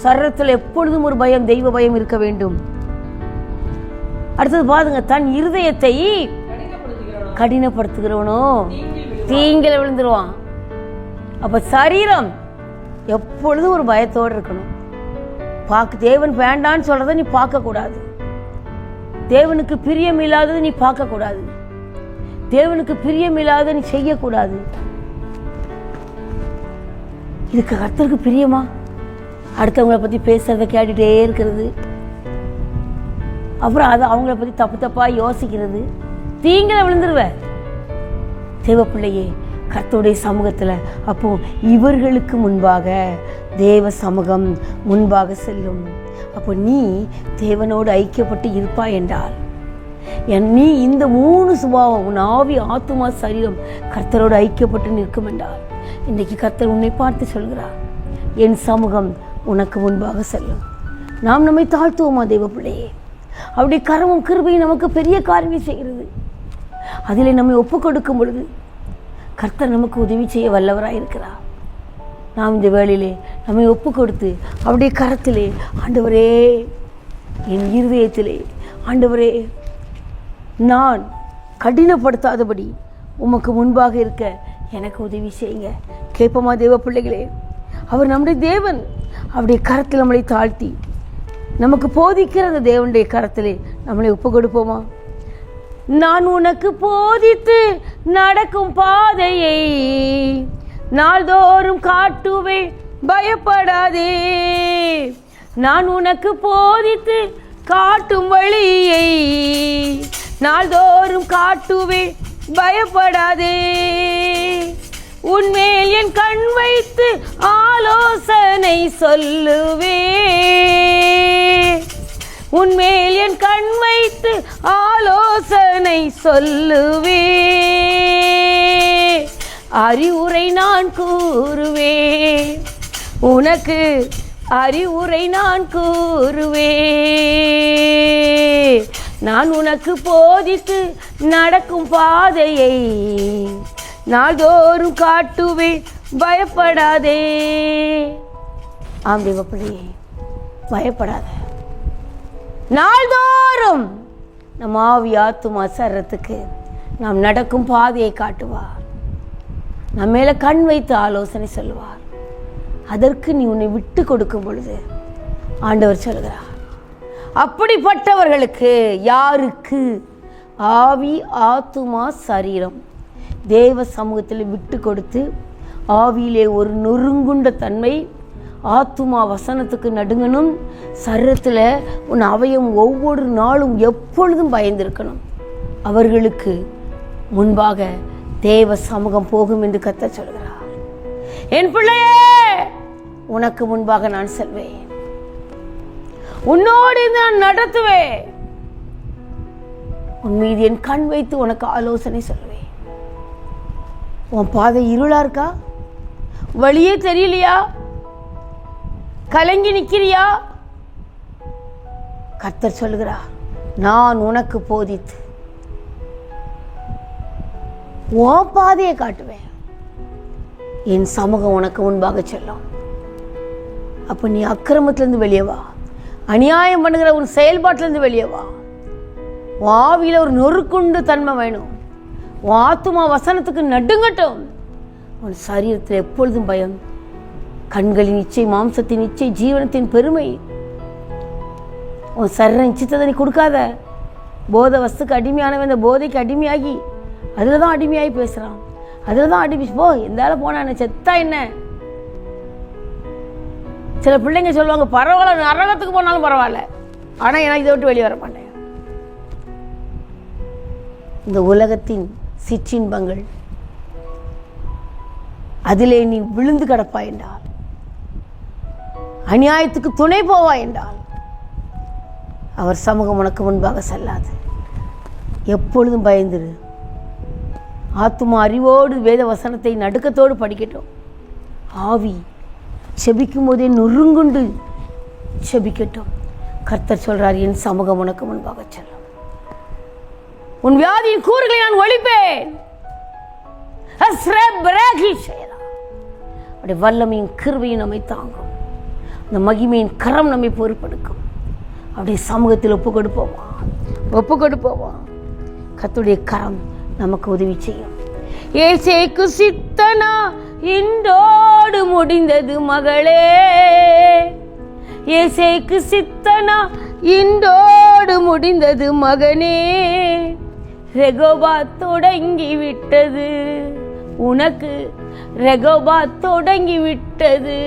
சரீரத்தில் எப்பொழுதும் ஒரு பயம், தெய்வ பயம் இருக்க வேண்டும். அடுத்தது பாருங்க, தன் இருதயத்தை கடினப்படுத்துகிறவனோ தீங்கில விழுந்துருவான். அப்ப சரீரம் எப்பொழுதும் ஒரு பயத்தோடு இருக்கணும். தேவன் வேண்டான்னு சொல்றத நீ பார்க்க கூடாது. தேவனுக்கு பிரியம் இல்லாதது நீ பார்க்க கூடாது. தேவனுக்கு பிரியம் இல்லாத நீ செய்யக்கூடாது. இதுக்கு கர்த்தருக்கு பிரியமா? அடுத்தவங்களை பத்தி பேசுறத கேட்டுட்டே இருக்கிறது, அப்புறம் அதை அவங்கள பத்தி தப்பு தப்பா யோசிக்கிறது, தீங்கில விழுந்துருவ. தேவ பிள்ளையே, கர்த்தருடைய சமூகத்துல அப்போ இவர்களுக்கு முன்பாக தேவ சமூகம் முன்பாக செல்லும். அப்போ நீ தேவனோடு ஐக்கியப்பட்டு இருப்பாய் என்றால், நீ இந்த 3 சுபாவம், உன் ஆவி, ஆத்துமா, சரீரம் கர்த்தரோடு ஐக்கியப்பட்டு நிற்கும் என்றால், இன்றைக்கு கர்த்தர் உன்னை பார்த்து சொல்கிறார், என் சமூகம் உனக்கு முன்பாக செல்லும். நாம் நம்மை தாழ்த்துவோமா தேவ பிள்ளையே? அப்படி கரமும் கிருபையும் நமக்கு பெரிய காரியம் செய்கிறது. அதிலே நம்மை ஒப்பு கொடுக்கும் பொழுது கர்த்தர் நமக்கு உதவி செய்ய வல்லவராய் இருக்கிறார். நாம் இந்த வேளையிலே நம்மை ஒப்பு கொடுத்து அவருடைய கரத்திலே, ஆண்டவரே என் இருதயத்திலே, ஆண்டவரே நான் கடினப்படுத்தாதபடி உமக்கு முன்பாக இருக்க எனக்கு உதவி செய்யுங்க. கேட்போமா தேவ பிள்ளைகளே? அவர் நம்முடைய தேவன். அவருடைய கரத்தில் நம்மளை தாழ்த்தி நமக்கு போதிக்கிற அந்த தேவனுடைய கரத்திலே நம்மளை ஒப்பு கொடுப்போமா? நான் உனக்கு போதித்து நடக்கும் பாதையை நாள்தோறும் காட்டுவே, பயப்படாதே. நான் உனக்கு போதித்து காட்டும் வழியை நாள்தோறும் காட்டுவே, பயப்படாதே. உன்மேல் என் கண் வைத்து ஆலோசனை சொல்லுவே, உன்மேல் என் கண் வைத்து ஆலோசனை சொல்லுவே. அறிவுரை நான் கூறுவே, உனக்கு அறிவுரை நான் கூறுவே. நான் உனக்கு போதித்து நடக்கும் பாதையை நாள்தோறும் காட்டுவே, பயப்படாதே. ஆம் தேவ பிள்ளையே, பயப்படாத. நாள்தோறும் நம் ஆவி, ஆத்துமா, சரீரத்துக்கு நாம் நடக்கும் பாதையை காட்டுவார். நம்ம மேல கண் வைத்து ஆலோசனை சொல்லுவார். அதற்கு நீ உன்னை விட்டு கொடுக்கும் பொழுது ஆண்டவர் சொல்கிறார், அப்படிப்பட்டவர்களுக்கு, யாருக்கு? ஆவி, ஆத்துமா, சரீரம் தேவ சமூகத்தில் விட்டு கொடுத்து, ஆவியிலே ஒரு நொறுங்குண்ட தன்மை, ஆத்துமா வசனத்துக்கு நடுங்கணும், சரீரத்தில் உன் அவயம் ஒவ்வொரு நாளும் எப்பொழுதும் பயந்திருக்கணும். அவர்களுக்கு முன்பாக தேவ சமூகம் போகும் என்று கர்த்தர் சொல்கிறார். என் பிள்ளையே, உனக்கு முன்பாக நான் செல்வேன், உன்னோடு நான் நடத்துவேன். உன் மீது என் கண் வைத்து உனக்கு ஆலோசனை சொல்லுவேன். உன் பாதை இருளா இருக்கா? வழியே தெரியலையா? கலங்கி நிற்கிறியா? கர்த்தர் சொல்லுகிறார், நான் உனக்கு போதித்து உன் பாதையை காட்டுவேன். என் சமூகம் உனக்கு முன்பாக செல்லும். அப்ப நீ அக்கிரமத்திலிருந்து வெளியே வா. அநியாயம் பண்ணுகிற ஒரு செயல்பாட்டிலிருந்து வெளியே வா. உன் ஆவியில ஒரு நொறுக்குண்டு தன்மை வேணும். உன் ஆத்துமா வசனத்துக்கு நடுங்கட்டும். உன் சரீரத்தில் எப்பொழுதும் பயம். கண்களின் இச்சை, மாம்சத்தின் இச்சை, ஜீவனத்தின் பெருமை. உன் சரீரம் இச்சித்ததை நீ கொடுக்காத. போதை வஸ்துக்கு அடிமையானவன் இந்த போதைக்கு அடிமையாகி அதில் தான் அடிமையாகி பேசுகிறான். அதில் தான் அடிமை. போ, எந்தாலும் போனா என்ன, செத்தா என்ன? சில பிள்ளைங்க சொல்லுவாங்க, பரவாயில்ல நரகத்துக்கு போனாலும் பரவாயில்ல, ஆனால் எனக்கு இதை விட்டு வெளியே வர மாட்டேன். இந்த உலகத்தின் சிற்றின்பங்கள் அதிலே நீ விழுந்து கிடப்பாய் என்றால், அநியாயத்துக்கு துணை போவாய் என்றால், அவர் சமூகம் உனக்கு முன்பாக செல்லாது. எப்பொழுதும் பயந்துரு. ஆத்துமா அறிவோடு வேத வசனத்தை நடுக்கத்தோடு படிக்கட்டும். ஆவி செபிக்கும் போதே நொறுங்குண்டு செபிக்கட்டும். கர்த்தர் சொல்றார், என் சமூகம் உனக்கு முன்பாக செல்லும். உன் வியாதியின் கூறுகளை நான் ஒழிப்பேன். வல்லமையின் கிருபையும் நம்மை தாங்கும். அந்த மகிமையின் கரம் நம்மை பொறுப்பெடுக்கும். அப்படியே சமூகத்தில் ஒப்பு கொடுப்போமா. கர்த்தருடைய கரம் நமக்கு உதவி செய்யும். ஏசேக்கு சித்தனா இன்றோடு முடிந்தது மகளே. ஏசேக்கு சித்தனா இன்றோடு முடிந்தது மகனே. ரெகோபா தொடங்கி விட்டது உனக்கு. ரெகோபா தொடங்கி விட்டது.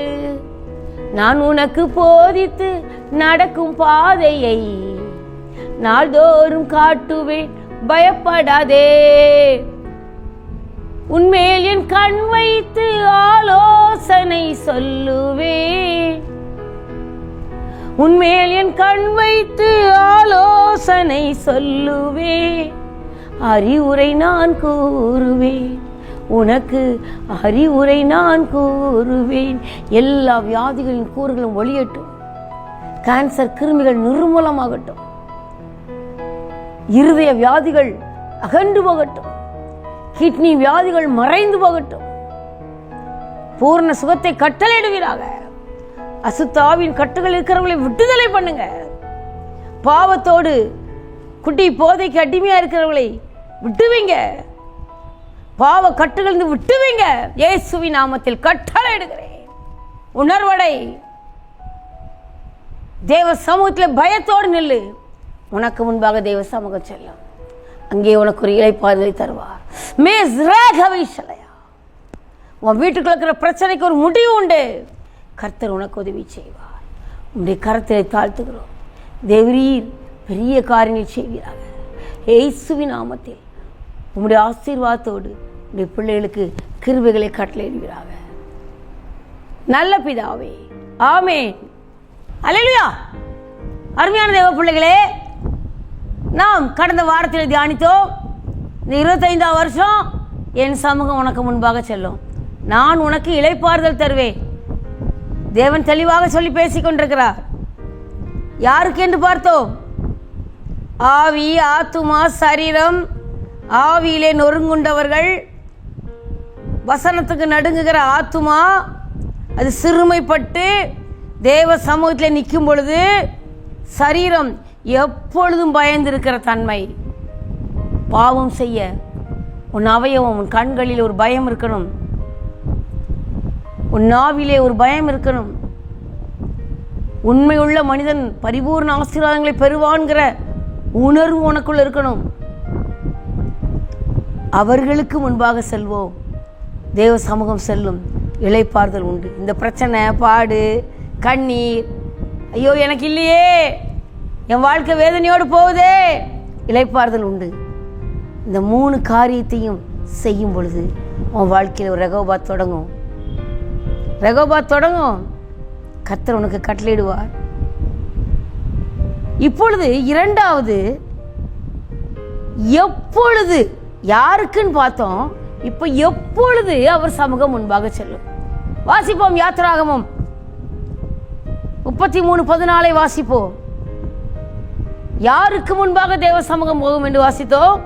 நான் உனக்கு போதித்து நடக்கும் பாதையை நாள்தோறும் காட்டுவேன். பயப்படாதே. உன்மேல் என் கண் வைத்து ஆலோசனை சொல்லுவேன். உன்மேல் என் கண் வைத்து ஆலோசனை சொல்லுவேன். அறிவுரை நான் கூறுவேன். உனக்கு அறிவுரை நான் கூறுவேன். எல்லா வியாதிகளின் கூறுகளும் ஒளியட்டும். கேன்சர் கிருமிகள் நிர்மூலமாகட்டும். இருதய வியாதிகள் அகன்று போகட்டும். கிட்னி வியாதிகள் மறைந்து போகட்டும். பூர்ண சுகத்தை கட்டளையிடுவீராக. அசுத்தாவின் கட்டுகள் இருக்கிறவங்களை விடுதலை பண்ணுங்க. பாவத்தோடு குட்டி போதைக்கு அடிமையா இருக்கிறவர்களை விட்டுவீங்க. பாவ கட்டுகள் விட்டுவீங்க. இயேசுவின் நாமத்தில் கட்டளையிடுகிறேன். உணர்வடை. தேவ சமூகத்தில் பயத்தோடு நில்லு. உனக்கு முன்பாக தேவ சமூகம் செல்லும். அங்கே உனக்கு ஒரு இளைப்பாறுதலை தருவார். உன் வீட்டுக்குள்ள இருக்கிற பிரச்சனைக்கு ஒரு முடிவு உண்டு. கர்த்தர் உனக்கு உதவி செய்வார். உன்னுடைய கரத்திலே தாழ்த்துகிறோம். தேவரீர் பெரிய காரியங்கள் செய்வீராக. இயேசுவின் நாமத்தில் உம்முடைய ஆசீர்வாதத்தோடு உடைய பிள்ளைகளுக்கு கிருபைகளை கட்டளையிடுவீராக. நல்ல பிதாவே, ஆமென். அல்லேலூயா. அருமையான தேவ பிள்ளைகளே, நாம் கடந்த வாரத்தில் தியானித்தோம். இந்த 25ஆம் வருஷம் என் சமூகம் உனக்கு முன்பாக செல்லும். நான் உனக்கு இளைப்பாறுதல் தருவேன். தேவன் தெளிவாக சொல்லி பேசிக் கொண்டிருக்கிறார். யாருக்கு என்று பார்த்தோம்? ஆவி, ஆத்துமா, சரீரம். ஆவியிலே நொறுங்குண்டவர்கள், வசனத்துக்கு நடுங்குகிற ஆத்துமா அது சிறுமைப்பட்டு தேவ சமூகத்தில் நிற்கும் பொழுது, சரீரம் எப்பொழுதும் பயந்திருக்கிற தன்மை. பாவம் செய்ய உன் அவயவம், உன் கண்களில் ஒரு பயம் இருக்கணும். உன் நாவிலே ஒரு பயம் இருக்கணும். உண்மையுள்ள மனிதன் பரிபூர்ண ஆசீர்வாதங்களை பெறுவான்கிற உணர்வு உனக்குள்ள இருக்கணும். அவர்களுக்கு முன்பாக செல்வோம். தேவ சமூகம் செல்லும். இளைப்பாறுதல் உண்டு. இந்த பிரச்சனை, பாடு, கண்ணீர், ஐயோ எனக்கு இல்லையே, என் வாழ்க்கை வேதனையோடு போகுதே, இளைப்பாறுதல் உண்டு. இந்த 3 காரியத்தையும் செய்யும் பொழுது உன் வாழ்க்கையில் ஒரு ரெகோபாத் தொடங்கும். ரெகோபாத் தொடங்கும். கர்த்தர் உனக்கு கட்டளையிடுவார். இப்பொழுது 2வது, எப்பொழுது, யாருக்குன்னு பார்த்தோம், இப்ப எப்பொழுது அவர் சமூகம் முன்பாக செல்லும். வாசிப்போம் யாத்திராகமம் 33:14 வாசிப்போம். யாருக்கு முன்பாக தேவ சமூகம் போகும் என்று வாசித்தோம்.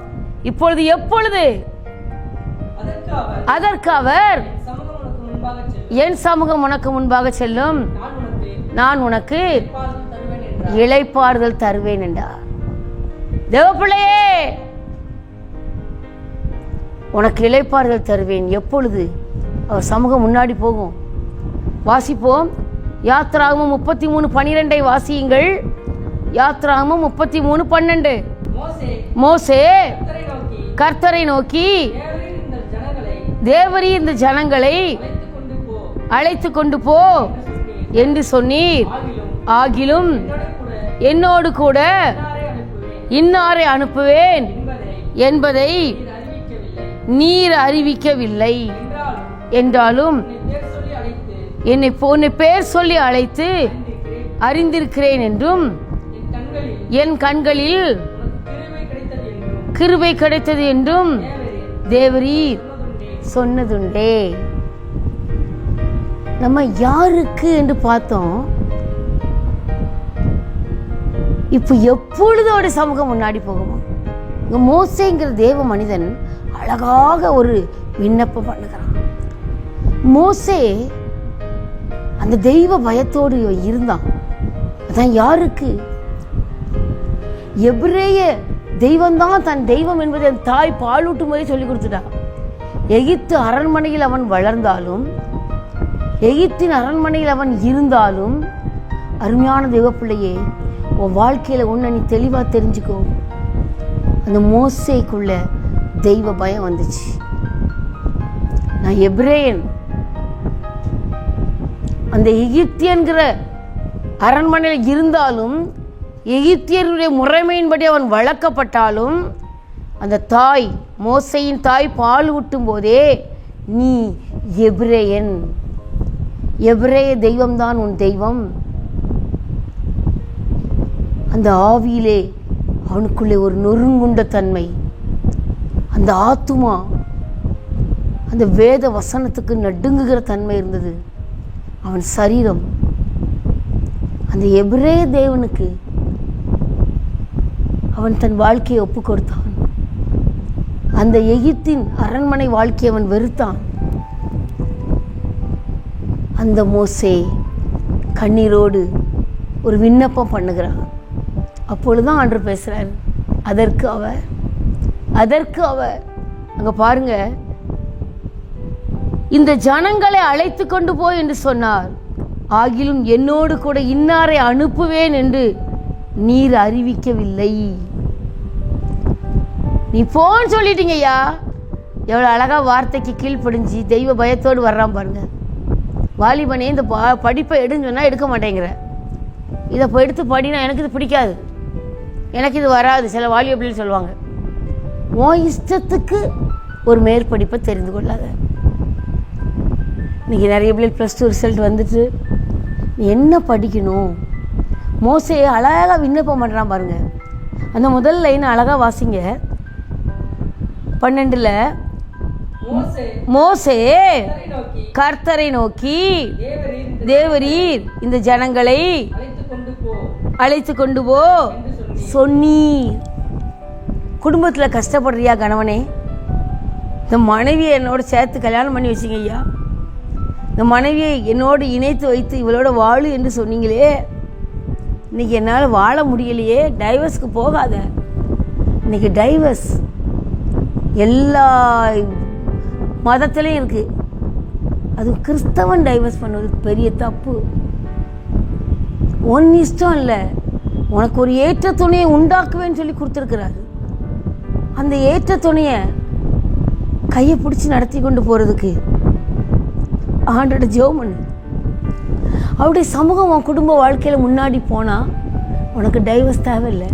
இப்பொழுது எப்பொழுது, அதற்கு அவர் என் சமூகம் உனக்கு முன்பாக செல்லும், நான் உனக்கு இளைப்பாறுதல் தருவேன் என்றார். தேவப்பிள்ளையே, உனக்கு இளைப்பாறுதல் தருவேன். எப்பொழுது? அவர் சமூகம் முன்னாடி போகும். வாசிப்போம் யாத்திராகமம் 33:12 வாசியுங்கள். யாத்திராகமம் 33:12. மோசே கர்த்தரை நோக்கி, தேவரீர் இந்த ஜனங்களை அழைத்து கொண்டு போ என்று சொன்னீர். ஆகிலும் என்னோடு கூட இன்னாரை அனுப்புவேன் என்பதை நீர் அறிவிக்கவில்லை. என்றாலும் என்னை பேர் சொல்லி அழைத்து அறிந்திருக்கிறேன் என்றும் என் கண்களில் கிருபை கிடைத்தது என்றும் தேவரீர் சொன்னதுண்டே. நம்ம யாருக்கு என்று பார்த்தோம். இப்ப எப்பொழுதோட சமூகம் முன்னாடி போகுமா? இங்க மோசேங்கிற தேவ மனிதன் அழகாக ஒரு விண்ணப்பம் பண்ணுகிறான். மோசே அந்த தெய்வ பயத்தோடு இருந்தான். அதான் யாருக்கு? எபிரேய தெய்வம் தான் தன் தெய்வம் என்பதை அந்த தாய் பாலூட்டும் போதே சொல்லி கொடுத்துட்டான். எகிப்து அரண்மனையில் அவன் வளர்ந்தாலும், எகிப்தின் அரண்மனையில் அவன் இருந்தாலும், அருமையான தெய்வ பிள்ளையே, உன் வாழ்க்கையில ஒண்ணு நீ தெளிவா தெரிஞ்சுக்கோ. அந்த மோசேக்குள்ள தெய்வ பயம் வந்துச்சு. நான் எபிரேயன், அந்த எகிப்தியன்கிற அரண்மனையில் இருந்தாலும், எகிப்தியருடைய முறைமையின்படி அவன் வளர்க்கப்பட்டாலும், அந்த தாய், மோசையின் தாய் பால் ஊட்டும் போதே நீ எபிரேயன், எபிரேய தெய்வம்தான் உன் தெய்வம். அந்த ஆவியிலே அவனுக்குள்ளே ஒரு நொறுங்குண்ட தன்மை, அந்த ஆத்துமா அந்த வேத வசனத்துக்கு நடுங்குகிற தன்மை இருந்தது. அவன் சரீரம் அந்த எபிரேய தேவனுக்கு அவன் தன் வாழ்க்கையை ஒப்பு கொடுத்தான். அந்த எகிப்தின் அரண்மனை வாழ்க்கையை அவன் வெறுத்தான். அந்த மோசே கண்ணீரோடு ஒரு விண்ணப்பம் பண்ணுகிறான். அப்பொழுதுதான் ஆண்டவர் பேசுறார். அதற்கு அவர் அங்க பாருங்க, இந்த ஜனங்களை அழைத்து கொண்டு போய் என்று சொன்னார். ஆகிலும் என்னோடு கூட இன்னாரை அனுப்புவேன் என்று நீர் அறிவிக்கவில்லை. நீ போன்னு சொல்லிட்டீங்க ஐயா. எவ்வளவு அழகா வார்த்தைக்கு கீழ்ப்படிஞ்சு தெய்வ பயத்தோடு வர்றான் பாருங்க. வாலிபனே, இந்த படிப்பை எடுன்னு சொன்னா எடுக்க மாட்டேங்கிற, இதை எடுத்து படினா எனக்கு இது பிடிக்காது, எனக்கு இது வராது. சில வாலிப பிள்ளைகள் சொல்லுவாங்க. உன் இஷ்டத்துக்கு ஒரு மேற்படிப்பை தெரிந்து கொள்ளாத. இன்னைக்கு நிறைய பிள்ளைகள் +2 ரிசல்ட் வந்துட்டு நீ என்ன படிக்கணும்? மோசே அழகாக விண்ணப்பம் பண்ணுறான் பாருங்க. அந்த முதல் லைன் அழகாக வாசிங்க. 12ல் மோசே கர்த்தரை நோக்கி, தேவரீர் இந்த ஜனங்களை அழைத்து கொண்டு போ சொன்னீர். குடும்பத்தில் கஷ்டப்படுறியா கணவனே? இந்த மனைவியை என்னோட சேர்த்து கல்யாணம் பண்ணி வச்சிங்க ஐயா. இந்த மனைவியை என்னோடு இணைத்து வைத்து இவளோட வாழு என்று சொன்னீங்களே, இன்னைக்கு என்னால் வாழ முடியலையே. டைவர்ஸ்க்கு போகாத. இன்னைக்கு டைவர்ஸ் எல்லா மதத்திலையும் இருக்கு. அது கிறிஸ்தவன் டைவர்ஸ் பண்ணுவது பெரிய தப்பு. உன் இஷ்டம் இல்லை, உனக்கு ஒரு ஏற்ற துணையை உண்டாக்குவேன்னு சொல்லி கொடுத்துருக்கிறாரு. அந்த ஏற்ற துணையை கையை பிடிச்சி நடத்தி கொண்டு போறதுக்கு ஆண்டோட ஜெபம் பண்ணு. அவருடைய சமூகம் உன் குடும்ப வாழ்க்கையில முன்னாடி போனா உனக்கு டைவர்ஸ் தேவையில்லை.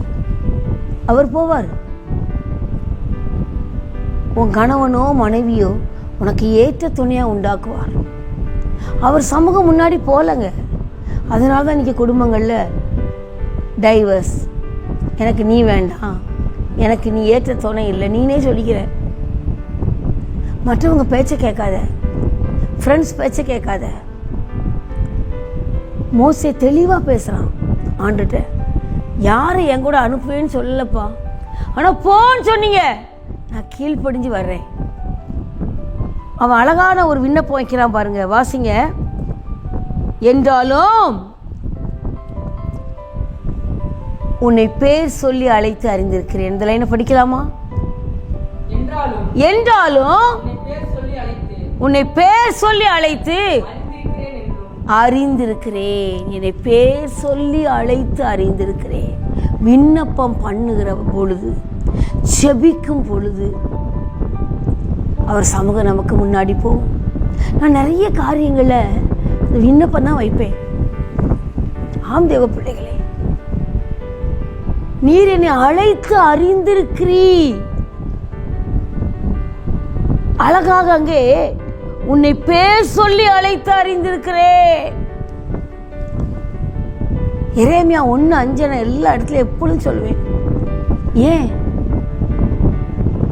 அவர் போவார். உன் கணவனோ மனைவியோ உனக்கு ஏற்ற துணையா உண்டாக்குவார். அவர் சமூகம் முன்னாடி போலங்க. அதனால தான் இன்னைக்கு குடும்பங்கள்ல டைவர்ஸ். எனக்கு நீ வேண்டாம், எனக்கு நீ ஏற்ற துணை இல்லை, நீனே சொல்லிக்கிற. மற்றவங்க பேச்சை கேட்காத, ஃப்ரெண்ட்ஸ் பேச்சை கேட்காத. மோசே தெளிவாக பேசுகிறான் ஆண்டுகிட்ட. யாரை என் கூட அனுப்புவேன்னு சொல்லலப்பா, ஆனால் போன்னு சொன்னீங்க, நான் கீழ்ப்படிஞ்சு வர்றேன். அவன் அழகான ஒரு விண்ணப்பம் வைக்கிறான் பாருங்க, வாசிங்க. என்றாலும் உன்னை பேர் சொல்லி அழைத்து அறிந்திருக்கிறேன். இந்த லைனை படிக்கலாமா? என்றாலும் உன்னை பேர் சொல்லி அழைத்து அறிந்திருக்கிறேன். என்னை பேர் சொல்லி அழைத்து அறிந்திருக்கிறேன். விண்ணப்பம் பண்ணுகிற பொழுது, செபிக்கும் பொழுது அவர் சமூகம் நமக்கு முன்னாடி போகும். நான் நிறைய காரியங்களை இந்த விண்ணப்பம் தான் வைப்பேன். ஆம் தேவ பிள்ளைகளே, நீர் என்னை அழைத்து அறிந்திருக்கிறீர். அழகாக அங்கே உன்னை பேர் சொல்லி அழைத்து அறிந்திருக்கிறேன். எரேமியா 1:5 எல்லா இடத்துலயும் எப்பொழுதும் சொல்லுவேன். ஏன்?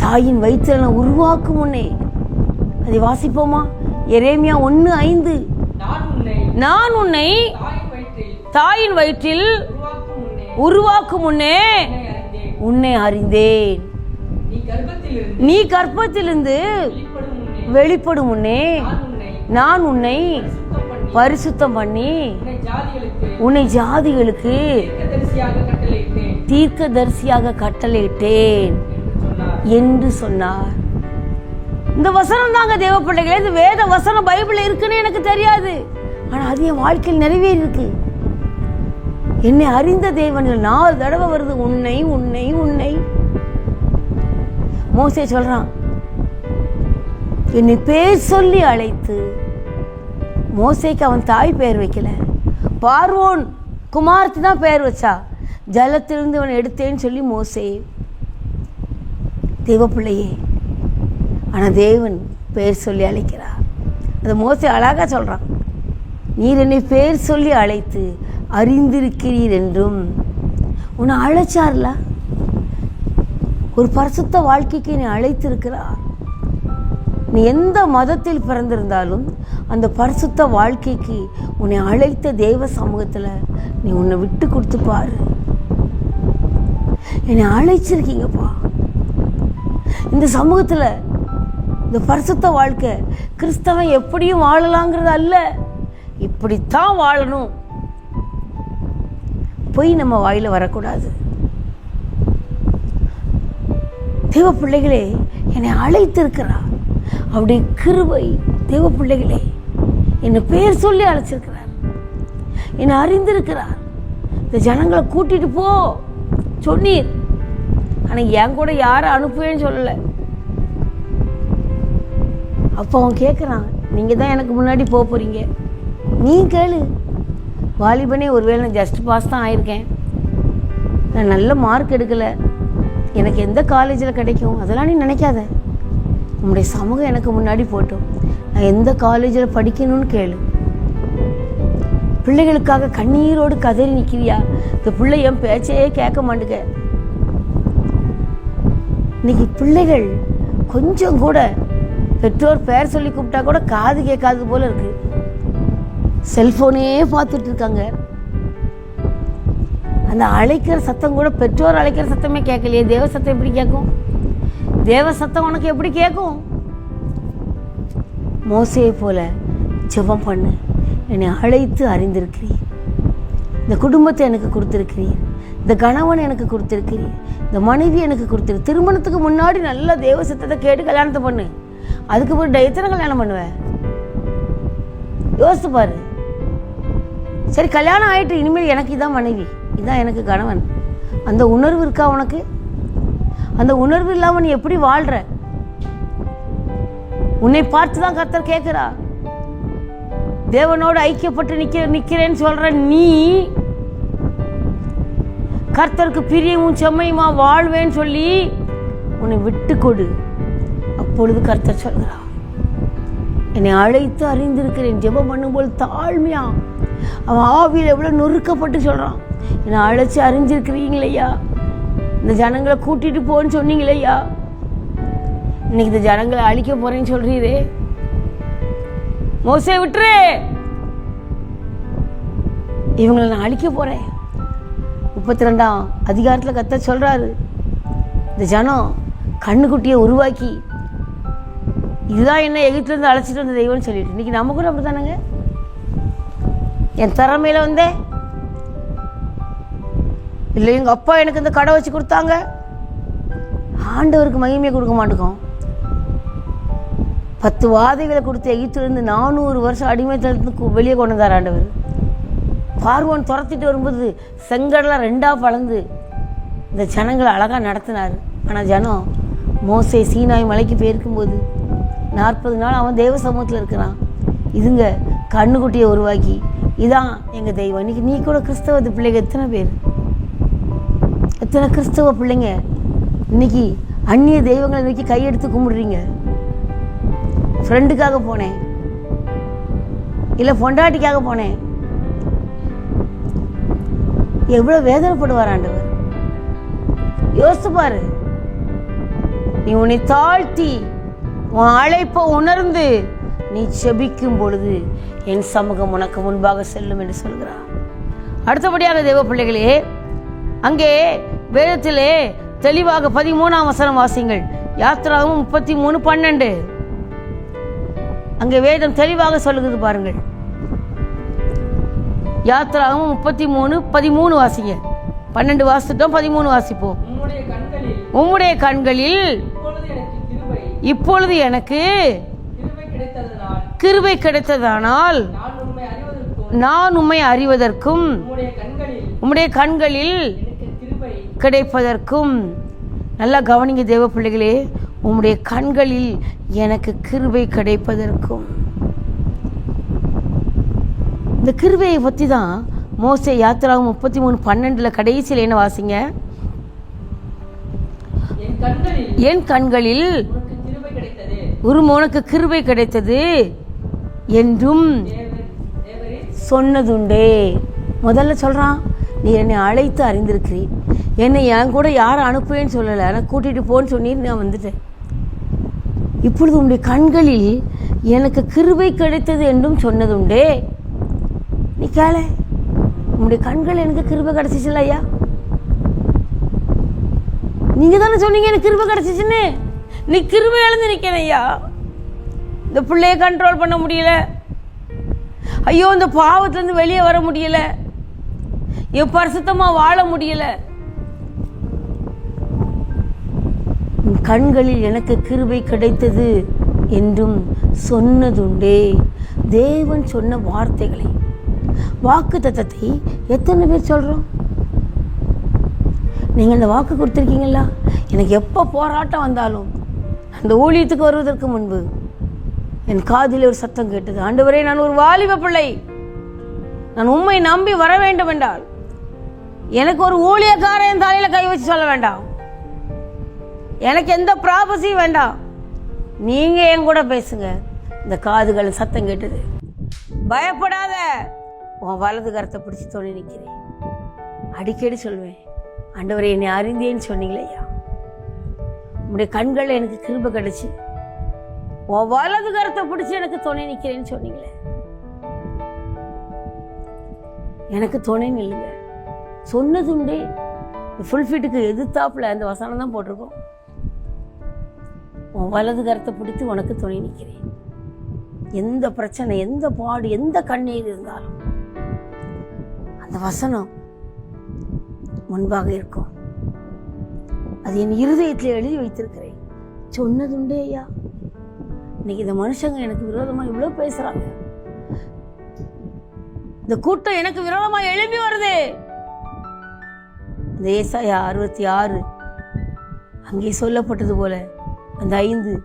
தாயின் வயிற்றில் உருவாக்கும் முன்னே. அதை வாசிப்போமா? எரேமியா 1:5. நான் உன்னை தாயின் வயிற்றில் உருவாக்கும் முன்னே உன்னை அறிந்தேன். நீ கர்ப்பத்திலிருந்து வெளிப்படும் முன்னே நான் உன்னை பரிசுத்தம் பண்ணி உன்னை ஜாதிகளுக்கு தீர்க்கதரிசியாக கட்டளையிட்டேன் என்று சொன்னார். இந்த வசனம் தாங்க தேவ பிள்ளைகளே, இந்த வேத வசனம் பைபிள் இருக்குன்னு எனக்கு தெரியாது, ஆனா அது என் வாழ்க்கையில் நிறைவேறி இருக்கு. என்னை அறிந்த தேவனில் 4 தடவை வருது உன்னை உன்னை உன்னை. மோசே சொல்றான், என்னை பேர் சொல்லி அழைத்து. மோசேக்கு அவன் தாய் பெயர் வைக்கல, பார்வோன் குமார்த்தி தான் பெயர் வச்சா. ஜலத்திலிருந்து அவன் எடுத்தேன்னு சொல்லி மோசே. தேவ பிள்ளையே, ஆனா தேவன் பெயர் சொல்லி அழைக்கிறார். அது மோசே அழகா சொல்றான், நீர் என்னை பேர் சொல்லி அழைத்து அறிந்திருக்கிறீர் என்றும். உன்னை அழைச்சார்ல, ஒரு பரிசுத்த வாழ்க்கைக்கு நீ அழைத்திருக்கிறார். நீ எந்த மதத்தில் பிறந்திருந்தாலும் அந்த பரிசுத்த வாழ்க்கைக்கு உன்னை அழைத்த தேவ சமூகத்தில் நீ உன்னை விட்டு கொடுத்து பாரு. என்னை அழைச்சிருக்கீங்கப்பா. இந்த சமூகத்தில் இந்த பரிசுத்த வாழ்க்கை கிறிஸ்தவன் எப்படியும் வாழலாங்கிறது அல்ல, இப்படித்தான் வாழணும். போய் நம்ம வாயில வரக்கூடாது. தேவ பிள்ளைகளே, என்னை அழைத்திருக்கிறார். அவருடைய கிருபை. தேவ பிள்ளைகளே, என்னை பேர் சொல்லி அழைச்சிருக்கிறார், என்னை அறிந்திருக்கிறார். இந்த ஜனங்களை கூட்டிட்டு போ சொன்னீர், ஆனா என் கூட யாரை அனுப்புவேன்னு சொல்லலை. அப்போ அவன் கேட்குறான், நீங்க தான் எனக்கு முன்னாடி போக போறீங்க, நீ கேளு. வாலிபனே, ஒருவேளை நான் ஜஸ்ட் பாஸ் தான் ஆயிருக்கேன், நான் நல்ல மார்க் எடுக்கலை, எனக்கு எந்த காலேஜில் கிடைக்கும் அதெல்லாம் நீ நினைக்காத. உன்னுடைய சமூகம் எனக்கு முன்னாடி போட்டோம், நான் எந்த காலேஜில் படிக்கணும்னு கேளு. பிள்ளைகளுக்காக கண்ணீரோடு கதறி நிற்கிறியா? இந்த பிள்ளை என் பேச்சையே கேட்க மாட்டேங்க. இன்னைக்கு பிள்ளைகள் கொஞ்சம் கூட பெற்றோர் பேர் சொல்லி கூப்பிட்டா கூட காது கேட்காது போல இருக்கு. செல்போனே பார்த்துட்டு இருக்காங்க. அந்த அழைக்கிற சத்தம் கூட, பெற்றோர் அழைக்கிற சத்தமே கேட்கலையே, தேவ சத்தம் எப்படி கேட்கும்? தேவ சத்தம் உனக்கு எப்படி கேட்கும்? மோசேயை போல ஜெபம் பண்ணு. என்னை அழைத்து அறிந்திருக்கிறீர், இந்த குடும்பத்தை எனக்கு கொடுத்திருக்கிறீர், இந்த கணவன் எனக்கு கொடுத்திருக்கிறீர், இந்த மனைவி எனக்கு கொடுத்திரு. திருமணத்துக்கு முன்னாடி நல்ல தேவ சத்தத்தை கேட்டு கல்யாணத்தை பண்ணு. அதுக்கு பிறகு எத்தனை கல்யாணம் பண்ணுவேன் யோசித்து பாரு. சரி, கல்யாணம் ஆயிட்டு, இனிமேல் எனக்கு இதான் மனைவி, இதான் எனக்கு கணவன், அந்த உணர்வு இருக்கா உனக்கு? அந்த உணர்வு இல்லாம நீ எப்படி வாழ்ற? உன்னை பார்த்துதான் கர்த்தர் கேட்கிறா. தேவனோடு ஐக்கியப்பட்டு நிக்கிறேன்னு சொல்ற நீ, கர்த்தருக்கு பிரியமும் செம்மையுமா வாழ்வேன்னு சொல்லி உன்னை விட்டு கொடு. அப்பொழுது கர்த்தர் சொல்கிறார், என்னை அழைத்து அறிந்திருக்கிறேன். ஜெபம் பண்ணும்போது தாழ்மையா, அவன் ஆவியில் எவ்வளவு நொறுக்கப்பட்டு சொல்றான், என்னை அழைச்சி அறிஞ்சிருக்கிறீங்களையா, இந்த ஜனங்களை கூட்டிட்டு போன்னு சொன்னீங்களே ஐயா, இன்னைக்கு இந்த ஜனங்களை அழிக்க போறேன்னு சொல்றீரே, மோசே விட்டுரு, இவங்களை நான் அழிக்க போறேன். 32ஆம் அதிகாரத்துல கர்த்தர் சொல்றாரு, இந்த ஜனம் கண்ணுக்குட்டியை உருவாக்கி இதுதான் என்ன எகிப்துல இருந்து அழைச்சிட்டு வந்த தெய்வம்னு சொல்லிட்டு, இன்னைக்கு நம்ம கூட அப்படித்தானங்க. என் திறமையில வந்தேன் இல்லை, எங்க அப்பா எனக்கு இந்த கடை வச்சு கொடுத்தாங்க, ஆண்டவருக்கு மகிமையை கொடுக்க மாட்டோம். 10 வாதைகளை கொடுத்து எகிப்துல இருந்து 400 வருஷம் அடிமைத்தனத்துக்கு வெளியே கொண்டு வந்தார் ஆண்டவர். பார்வோன் துரத்திட்டு வரும்போது செங்கடலாம் 2ஆ பளந்து இந்த ஜனங்களை அழகா நடத்தினார். ஆனா ஜனம் மோசே சீனாய் மலைக்கு போயிருக்கும்போது 40 நாள் அவன் தேவ சமூகத்தில் இருக்கிறான். இதுங்க கண்ணுக்குட்டியை உருவாக்கி இதான் எங்க தெய்வம். இன்னைக்கு நீ கூட கிறிஸ்தவ பிள்ளைங்க எத்தனை பேர், எத்தனை கிறிஸ்தவ பிள்ளைங்க இன்னைக்கு அந்நிய தெய்வங்களை நோக்கி கையெடுத்து கும்பிடுறீங்க. ஃப்ரெண்டுக்காக போனேன், இல்லை பொண்டாட்டிக்காக போனேன், எவ்வளவு வேதனைப்படுவார் ஆண்டவர். யோசித்து பாரு. நீ உன்னை தாழ்த்தி உன் அழைப்பை உணர்ந்து நீ செபிக்கும் பொழுது என் சமூகம் உனக்கு முன்பாக செல்லும் என்று சொல்கிறார். அடுத்தபடியாக தேவ பிள்ளைகளே, அங்கே வேதத்திலே தெளிவாக 13ஆம் வசனம் வாசிங்கள். யாத்திராகமம் 33:12. அங்கே வேதம் தெளிவாக சொல்லுகிறது பாருங்கள். யாத்திராகமம் 33:13 வாசிங்க. 12 வாசிட்டோம், 13 வாசிப்போம். உம்முடைய கண்களில் இப்பொழுது எனக்கு கிருபை கிடைத்ததானால் நான் உம்மை அறிவதற்கும் உம்முடைய கண்களில் கிடைப்பதற்கும். நல்லா கவனிங்க தேவ பிள்ளைகளே, உம்முடைய கண்களில் எனக்கு கிருபை கிடைப்பதற்கும். இந்த கிருபையை பற்றி தான் மோசே யாத்திராகமம் 33:12 கடைசியில் என்ன வாசிங்க? என் கண்களில் உனக்கு கிருபை கிடைத்தது என்றும் சொன்னதுண்டே. முதல்ல சொல்றான், நீ என்னை அழைத்து அறிந்திருக்கிறீர், என்னை என் கூட யாரும் அனுப்புவேன்னு சொல்லலை, எனக்கு கூட்டிட்டு போன்னு சொன்னீர், நான் வந்துட்டேன். இப்பொழுது உன்னுடைய கண்களில் எனக்கு கிருபை கிடைத்தது என்றும் சொன்னதுண்டே. நீ கேள, உன்னுடைய கண்கள் எனக்கு கிருபை கிடைச்சிச்சுல்ல ஐயா? நீங்க தானே சொன்னீங்க எனக்கு கிருபை கிடைச்சிச்சுன்னு. நீ கிருபை இழந்து நிற்கிறேன் ஐயா. இந்த பிள்ளைய கண்ட்ரோல் பண்ண முடியல, ஐயோ இந்த பாவத்திலிருந்து வெளியே வர முடியல, என் பரிசுத்தமா வாழ முடியல. கண்களில் எனக்கு கிருபை கிடைத்தது என்றும் சொன்னதுண்டே. தேவன் சொன்ன வார்த்தைகளை, வாக்கு தத்தத்தை எத்தனை பேர் சொல்றோம்? நீங்க இந்த வாக்கு கொடுத்துருக்கீங்களா? எனக்கு எப்போ போராட்டம் வந்தாலும் அந்த ஊழியத்துக்கு வருவதற்கு முன்பு என் காதில் ஒரு சத்தம் கேட்டது, ஆண்டவரே நான் ஒரு வாலிப பிள்ளை, நான் உம்மை நம்பி வர வேண்டும் என்றால் எனக்கு ஒரு ஊழியக்காரன் தலையில கை வச்சு சொல்ல வேண்டாம், எனக்கு எந்த ப்ராபஸியும் வேண்டாம், நீங்க என் கூட பேசுங்க. இந்த காதுகள் சத்தம் கேட்டது, பயப்படாத, உன் வலது கரத்தை பிடிச்சி துணை நிற்கிறேன். அடிக்கடி சொல்வேன், ஆண்டவரே என்னை அறிந்தேன்னு சொன்னீங்களே ஐயா, உங்களுடைய கண்கள் எனக்கு கிருபை கிடைச்சி உன் வலது கரத்தை பிடிச்சி எனக்கு துணை நிற்கிறேன்னு சொன்னீங்களே, எனக்கு துணை நில்லுங்க. சொன்னதுண்டே ஃபுல்ஃபிட்டுக்கு எதிர்த்தாப்புல அந்த வசனம் தான் போட்டிருக்கோம். உன் வலது கரத்தை பிடித்து உனக்கு துணை நிற்கிறேன். எந்த பிரச்சனை, எந்த பாடு, எந்த கண்ணீர் இருந்தாலும் அந்த வசனம் முன்பாக இருக்கும். அது என் இருதயத்தில் எழுதி வைத்திருக்கிறேன். சொன்னதுண்டே ஐயா. இன்னைக்கு இந்த மனுஷங்க எனக்கு விரோதமா இவ்வளவு பேசுறாங்க, இந்த கூட்டம் எனக்கு விரோதமா எழும்பி வருது. இந்த ஏசாயா 66 அங்கே சொல்லப்பட்டது போல அந்த 5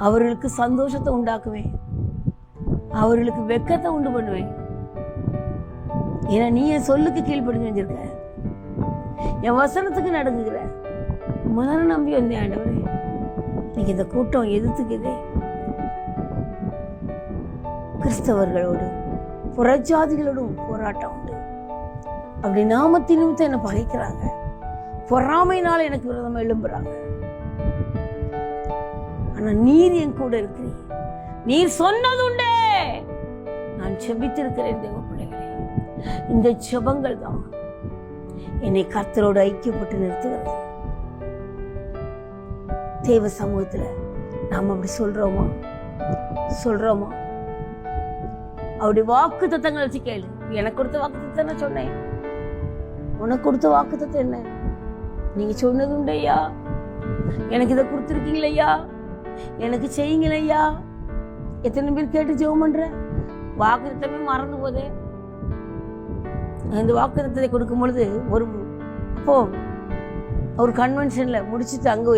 அவர்களுக்கு சந்தோஷத்தை உண்டாக்குவேன், அவர்களுக்கு வெக்கத்தை உண்டு பண்ணுவேன். ஏன்னா நீ என் சொல்லுக்கு கீழ்ப்படிஞ்சு வந்திருக்க, என் வசனத்துக்கு நடந்துக்கிற. முதல்ல நம்பி வந்தேன் ஆண்டவரே. இன்னைக்கு இந்த கூட்டம் எதிர்த்துக்குதே. கிறிஸ்தவர்களோடு புறஜாதிகளோடும் போராட்டம் உண்டு. அப்படி நாமத்தின் நிமித்தம் என்ன பகைக்கிறாங்க. பொறாமையினால எனக்கு விரோதமா எழும்புறாங்க. ஆனா நீர் என் கூட இருக்கிறீர். நீர் சொன்னதுண்டே. நான் செபித்திருக்கிறேன் தேவ பிள்ளைகளே. இந்த செபங்கள் தான் என்னை கர்த்தரோடு ஐக்கியப்பட்டு நிறுத்துகிறது. தேவ சமூகத்துல நாம் அப்படி சொல்றோமா? அவருடைய வாக்கு தத்தங்களை வச்சு கேளு. எனக்கு கொடுத்த வாக்கு தத்தம் சொன்னேன். உனக்கு கொடுத்த வாக்கு தத்தம் என்ன? நீங்க சொன்னது உண்டையா? எனக்கு இதை கொடுத்துருக்கீங்களையா? எனக்கு செய்யுங்களையா? எத்தனை பேர் கேட்டு ஜெபம் பண்ற? வாக்கு தத்தமே மறந்து போதே. இந்த வாக்கு தத்தத்தை கொடுக்கும் பொழுது அப்போ ஒரு கன்வென்ஷன்ல முடிச்சுட்டு அங்க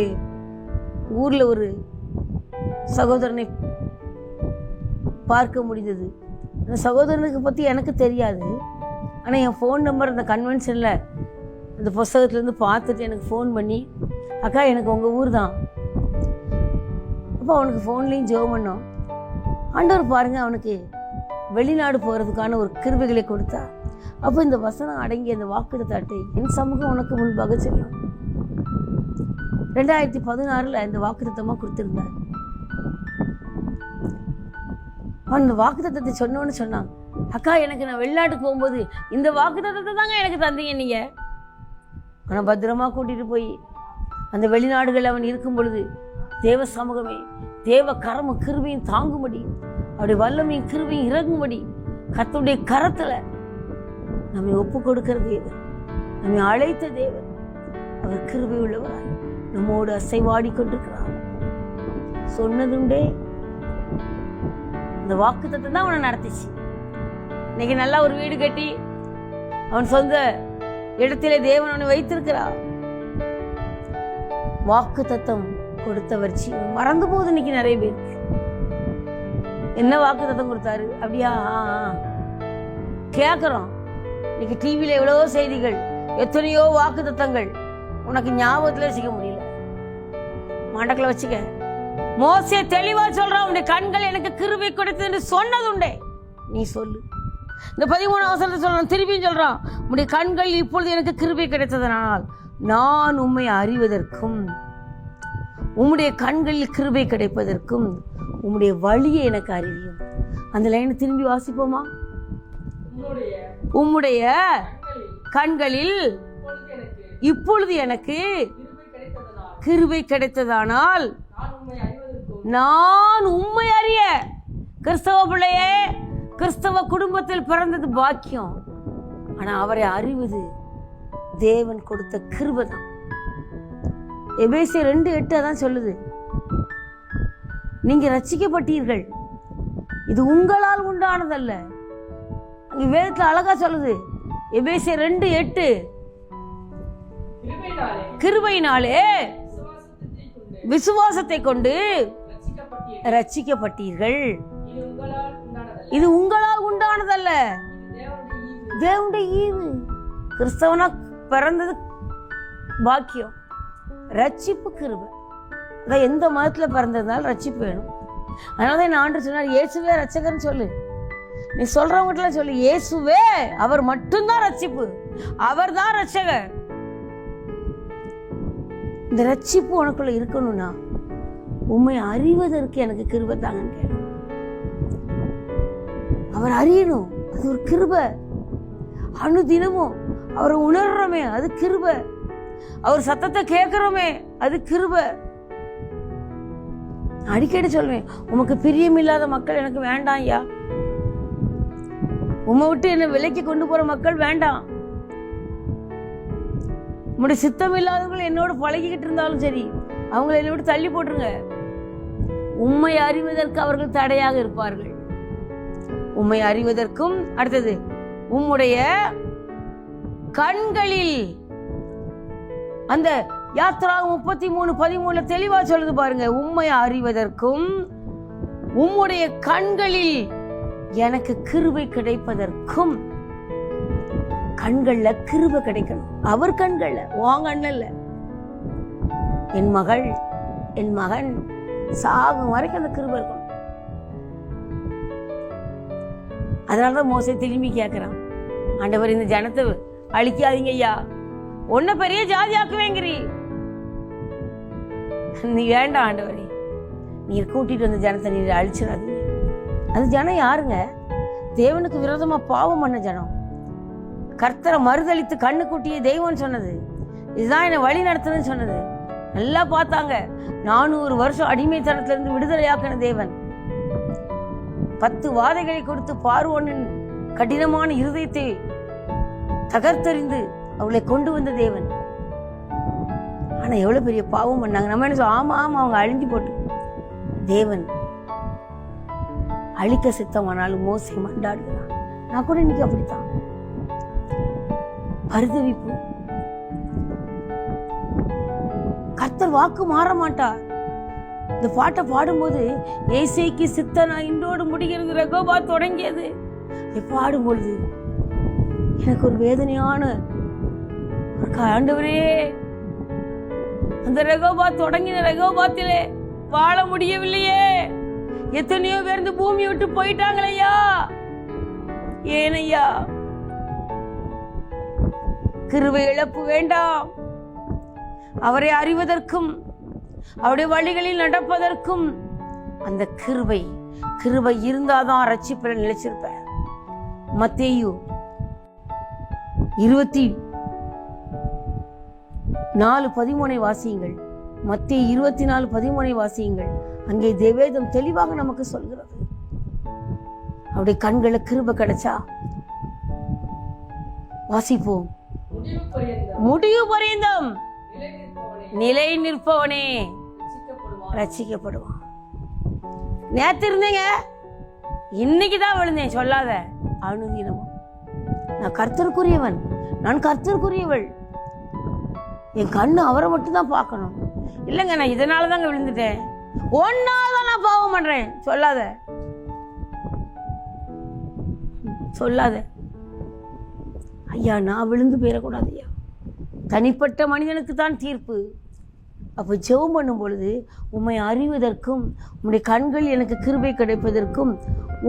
ஊர்ல ஒரு சகோதரனை பார்க்க முடிந்தது. அந்த சகோதரனுக்கு பத்தி எனக்கு தெரியாது. ஆனா என் ஃபோன் நம்பர் அந்த கன்வென்ஷன்ல அந்த புஸ்தகத்துல இருந்து பார்த்துட்டு எனக்கு ஃபோன் பண்ணி, அக்கா எனக்கு உங்க ஊர் தான். அப்போ அவனுக்கு ஃபோன்லயும் ஜெபம் பண்ணோம். ஆண்டவர் பாருங்க அவனுக்கு வெளிநாடு போறதுக்கான ஒரு கிருபைகளை கொடுத்தா. அப்போ இந்த வசனம் அடங்கிய அந்த வாக்குத்தத்தத்தை என் சமூகம் உனக்கு முன்பாக செல்லும். 2016 இந்த வாக்குத்தத்தமா கொடுத்திருந்தார். அந்த வாக்குத்தத்தத்தை சொன்னோன்னு சொன்னான், அக்கா எனக்கு நான் வெளிநாட்டுக்கு போகும்போது இந்த வாக்குத்தத்தத்தை தாங்க எனக்கு தந்தீங்க நீங்க. ஆனா பத்திரமா கூட்டிட்டு போய் அந்த வெளிநாடுகள் அவன் இருக்கும் பொழுது தேவ சமூகமே, தேவ கரமும் கிருபையும் தாங்கும்படி, அவருடைய வல்லமையும் கிருபையும் இறங்கும்படி கர்த்தருடைய கரத்துல நம்மை ஒப்பு கொடுக்கிற தேவன், நம்மை அழைத்த தேவன், அவர் கிருபை உள்ளவராய் நம்மோடு அசைவாடி கொண்டிருக்கிறார். சொன்னதுண்டே. இந்த வாக்குத்தத்தம் தான் அவனை நடத்திச்சு. இன்னைக்கு நல்லா ஒரு வீடு கட்டி அவன் சொந்த இடத்திலே தேவன் அவனை வைத்திருக்கிறார். வாக்குத்தத்தம் கொடுத்தவர் மறந்து போகுது இன்னைக்கு நிறைய பேருக்கு. என்ன வாக்குத்தத்தம் கொடுத்தாரு அப்படியா கேட்கிறோம். இன்னைக்கு டிவியில எவ்வளவோ செய்திகள், எத்தனையோ வாக்குத்தத்தங்கள் உனக்கு ஞாபகத்துல வச்சுக்க முடியல. மண்டக்கில் வச்சுக்க. மோசே தெளிவா சொல்றான், உன்னுடைய கண்கள் எனக்கு கிருபை கொடுத்தது என்று சொன்னது உண்டே. நீ சொல்லு. இந்த 13 வசனத்தை சொல்றான், திருப்பியும் சொல்றான், உன்னுடைய கண்கள் இப்பொழுது எனக்கு கிருபை கிடைத்ததனால் நான் உம்மை அறிவதற்கும் உம்முடைய கண்களில் கிருபை கிடைப்பதற்கும் உம்முடைய வழியை எனக்கு அறிவியும். அந்த லைனை திரும்பி வாசிப்போமா? உம்முடைய கண்களில் இப்பொழுது எனக்கு கிருபை கிடைத்ததானால் நான் உம்மை அறிய. கிறிஸ்தவ பிள்ளையே, கிறிஸ்தவ குடும்பத்தில் பிறந்தது பாக்கியம். ஆனா அவரை அறிவது தேவன் கொடுத்த கிருபை தான். எபேசியர் 2:8 அதான் சொல்லுது, நீங்க ரட்சிக்கப்பட்டீர்கள், இது உங்களால் உண்டானதல்ல. அங்க வேதத்துல அழகா சொல்லுது, எபேசியர் 2:8, கிருபையினாலே விசுவாசத்தை கொண்டு ரட்சிக்கப்பட்டீர்கள், இது உங்களால் உண்டானதல்ல, தேவனுடைய ஈவு. கிறிஸ்தவனா பிறந்தது பாக்கியம், ரட்சிப்பு கிருபை. அதான் எந்த மதத்துல பிறந்ததுனால ரட்சிப்பு வேணும். அதனாலதான் என்ன ஆண்டு சொன்னார், இயேசுவே ரட்சகர்னு சொல்லு. நீ சொல்றவங்க சொல்லு, இயேசுவே, அவர் மட்டும்தான் ரட்சிப்பு, அவர் தான் ரட்சகர். இந்த ரட்சிப்பு உனக்குள்ள இருக்கணும்னா உண்மை அறிவதற்கு எனக்கு கிருபை தாங்கன்னு கேளு. அவர் அறியணும், அது ஒரு கிருபை. அனுதினமும் அவரை உணர்றோமே, அது கிருபை. அவர் சத்தத்தை கேட்கிறோமே, அது கிருபை. அடிக்கடி சொல்வேன், உமக்கு பிரியமில்லாத மக்கள் எனக்கு வேண்டாம் ஐயா. உம்மை விட்டு என்னை விலைக்கு கொண்டு போற மக்கள் வேண்டாம். உம்முடைய சித்தம் இல்லாதவர்கள் என்னோடு பழகிக்கிட்டு இருந்தாலும் சரி, அவங்களை என்னை விட்டு தள்ளி போட்டுருங்க. உம்மை அறிவதற்கு அவர்கள் தடையாக இருப்பார்கள். உம்மை அறிவதற்கும், அடுத்தது உம்முடைய கண்களில், அந்த யாத்திராகமம் 33:13 தெளிவா சொல்லுது பாருங்க, உம்மை அறிவதற்கும் உம்முடைய கண்களில் எனக்கு கிருபை கிடைப்பதற்கும். கண்கள்ல கிருபை கிடைக்கணும், அவர் கண்கள்ல, உன் கண்ணில். என் மகள், என் மகன் சாகும் வரைக்கும் அந்த கிருபை இருக்கணும். அதனாலதான் மோசே திரும்பி கேட்கிறான், ஆண்டவர் இந்த ஜனத்தை அழிக்காதீங்க ஐயா, உன்னை பெரிய ஜாதியாக்குவேங்கிறீ. நீ வேண்டாம் ஆண்டவரே, நீர் கூட்டிட்டு வந்த ஜனத்தை நீர் அழிச்சிடாதீங்க. அது ஜனம் யாருங்க? தேவனுக்கு விரோதமா பாவம் பண்ண ஜனம். கர்த்தரை மறுதளித்து கண்ணு கூட்டிய தெய்வம்னு சொன்னது. இதுதான் என்னை வழி நடத்துன்னு சொன்னது. நல்லா பார்த்தாங்க. 400 வருஷம் அடிமைத்தனத்திலிருந்து விடுதலையாக்கின தேவன். 10 வாதைகளை கொடுத்து பார்வோனின் கடினமான இருதயத்தை தகர்த்தறிந்து அவளை கொண்டு வந்த தேவன். ஆனா எவ்வளவு பெரிய பாவம் பண்ணாங்க. நம்ம என்ன சொல்ல, ஆமா ஆமா அவங்க அழிஞ்சு போட்டு. தேவன் அழிக்க சித்தமானாலும் மோசே மண்டாடுகிறான். நான் கூட இன்னைக்கு அப்படித்தான். பரிதவிப்பு. கர்த்தர் வாக்கு மாற மாட்டார். இந்த பாட்டை பாடும்போது ஏசைக்கு சித்தனா இன்றோடு முடிகிறது ரெகோபா தொடங்கியது பாடும்பொழுது எனக்கு ஒரு வேதனையான ஆண்டவரே, அந்த ரெகோபா தொடங்கின ரெகோபாத்திலே வாழ முடியவில்லையே. எத்தனையோ பேர் இந்த பூமியை விட்டு போயிட்டாங்களையா. ஏனையா கிருபை இழப்பு வேண்டாம். அவரை அறிவதற்கும் அவருடைய வழிகளில் நடப்பதற்கும் அந்த கிருபை இருந்தாதான் ரட்சிப்பில் நிலைச்சிருப்ப. மத்தேயு 24:13 வாசியுங்கள். மத்தேயு 24:13 வாசியுங்கள். அங்கே தேவேதம் தெளிவாக நமக்கு சொல்கிறது. அவருடைய கண்களை கிருபை கிடைச்சா வாசிப்போம். முடிவு பரியந்தம் நிலை நிற்பவனே ரட்சிக்கப்படுவான். நேத்து இருந்தேங்க, இன்னைக்குதான் விழுந்தேன். சொல்லாத அனுதினமும் நான் கர்த்தருக்குரியவன், நான் கர்த்தருக்குரியவள். என் கண்ணு அவரை மட்டும் தான் பார்க்கணும். இல்லைங்க, நான் இதனாலதாங்க விழுந்துட்டேன், ஒன்னால்தான் நான் பாவம் பண்றேன். சொல்லாத ஐயா, நான் விழுந்து போயிடக்கூடாது ஐயா. தனிப்பட்ட மனிதனுக்கு தான் தீர்ப்பு. அப்போ ஜெபம் பண்ணும் பொழுது உம்மை அறிவதற்கும் உம்முடைய கண்கள் எனக்கு கிருபை கிடைப்பதற்கும்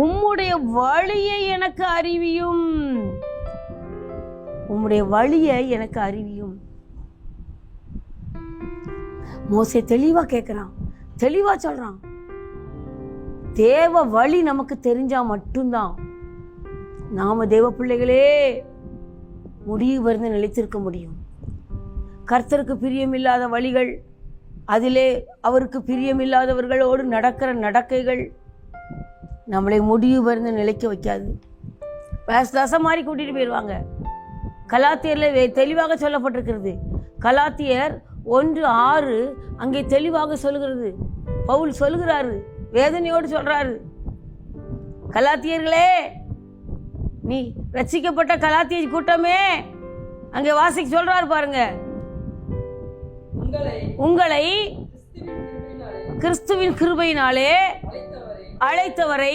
உம்முடைய வழியை எனக்கு அறிவியும். உம்முடைய வழியை எனக்கு அறிவியும். மோசே தெளிவா கேட்கிறான், தெளிவா சொல்றான். தேவ வழி நமக்கு தெரிஞ்சா மட்டும்தான் நாம தேவ பிள்ளைகளே முடிவு வந்து நிலைத்திருக்க முடியும். கர்த்தருக்கு பிரியமில்லாத வழிகள், அதிலே அவருக்கு பிரியமில்லாதவர்களோடு நடக்கிற நடக்கைகள் நம்மளை முடிவு வந்து நிலைக்க வைக்காது. தசம் மாதிரி கூட்டிட்டு போயிடுவாங்க. கலாத்தியர்ல தெளிவாக சொல்லப்பட்டிருக்கிறது. கலாத்தியர் 1:6 அங்கே தெளிவாக சொல்லுகிறது. பவுல் சொல்லுகிறாரு, வேதனையோடு சொல்றாரு, கலாத்தியர்களே, நீ ரட்சிக்கப்பட்ட கலாத்திய கூட்டமே, அங்கே வாசிக்க சொல்றாரு பாருங்க, உங்களை கிறிஸ்துவின் கிருபையினாலே அழைத்தவரை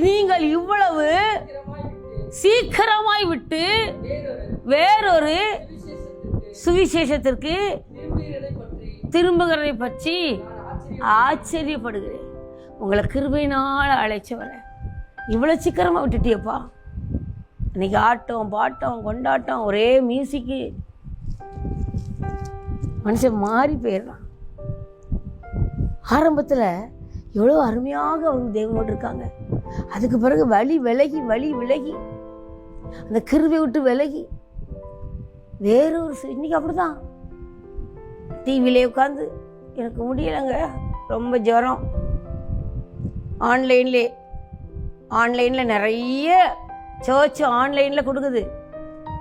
நீங்கள் இவ்வளவு சீக்கிரமாய் விட்டு வேறொரு சுவிசேஷத்திற்கு திரும்புகிறதை பற்றி ஆச்சரியப்படுகிறேன். உங்களை கிருபையினால் அழைச்சவரை இவ்வளவு சீக்கிரமா விட்டுட்டியப்பா. இன்னைக்கு ஆட்டம் பாட்டம் கொண்டாட்டம் ஒரே மியூசிக்கு, மனுஷன் மாறி போயிடலாம். ஆரம்பத்துல எவ்வளவு அருமையாக அவங்க தேவனோடு இருக்காங்க. அதுக்கு பிறகு வழி விலகி அந்த கிருபை விட்டு விலகி வேறொரு இன்னைக்கு அப்படிதான். டிவிலே உட்காந்து எனக்கு முடியலைங்க, ரொம்ப ஜுரம், ஆன்லைன்ல நிறைய சர்ச் ஆன்லைன்ல கொடுக்குது.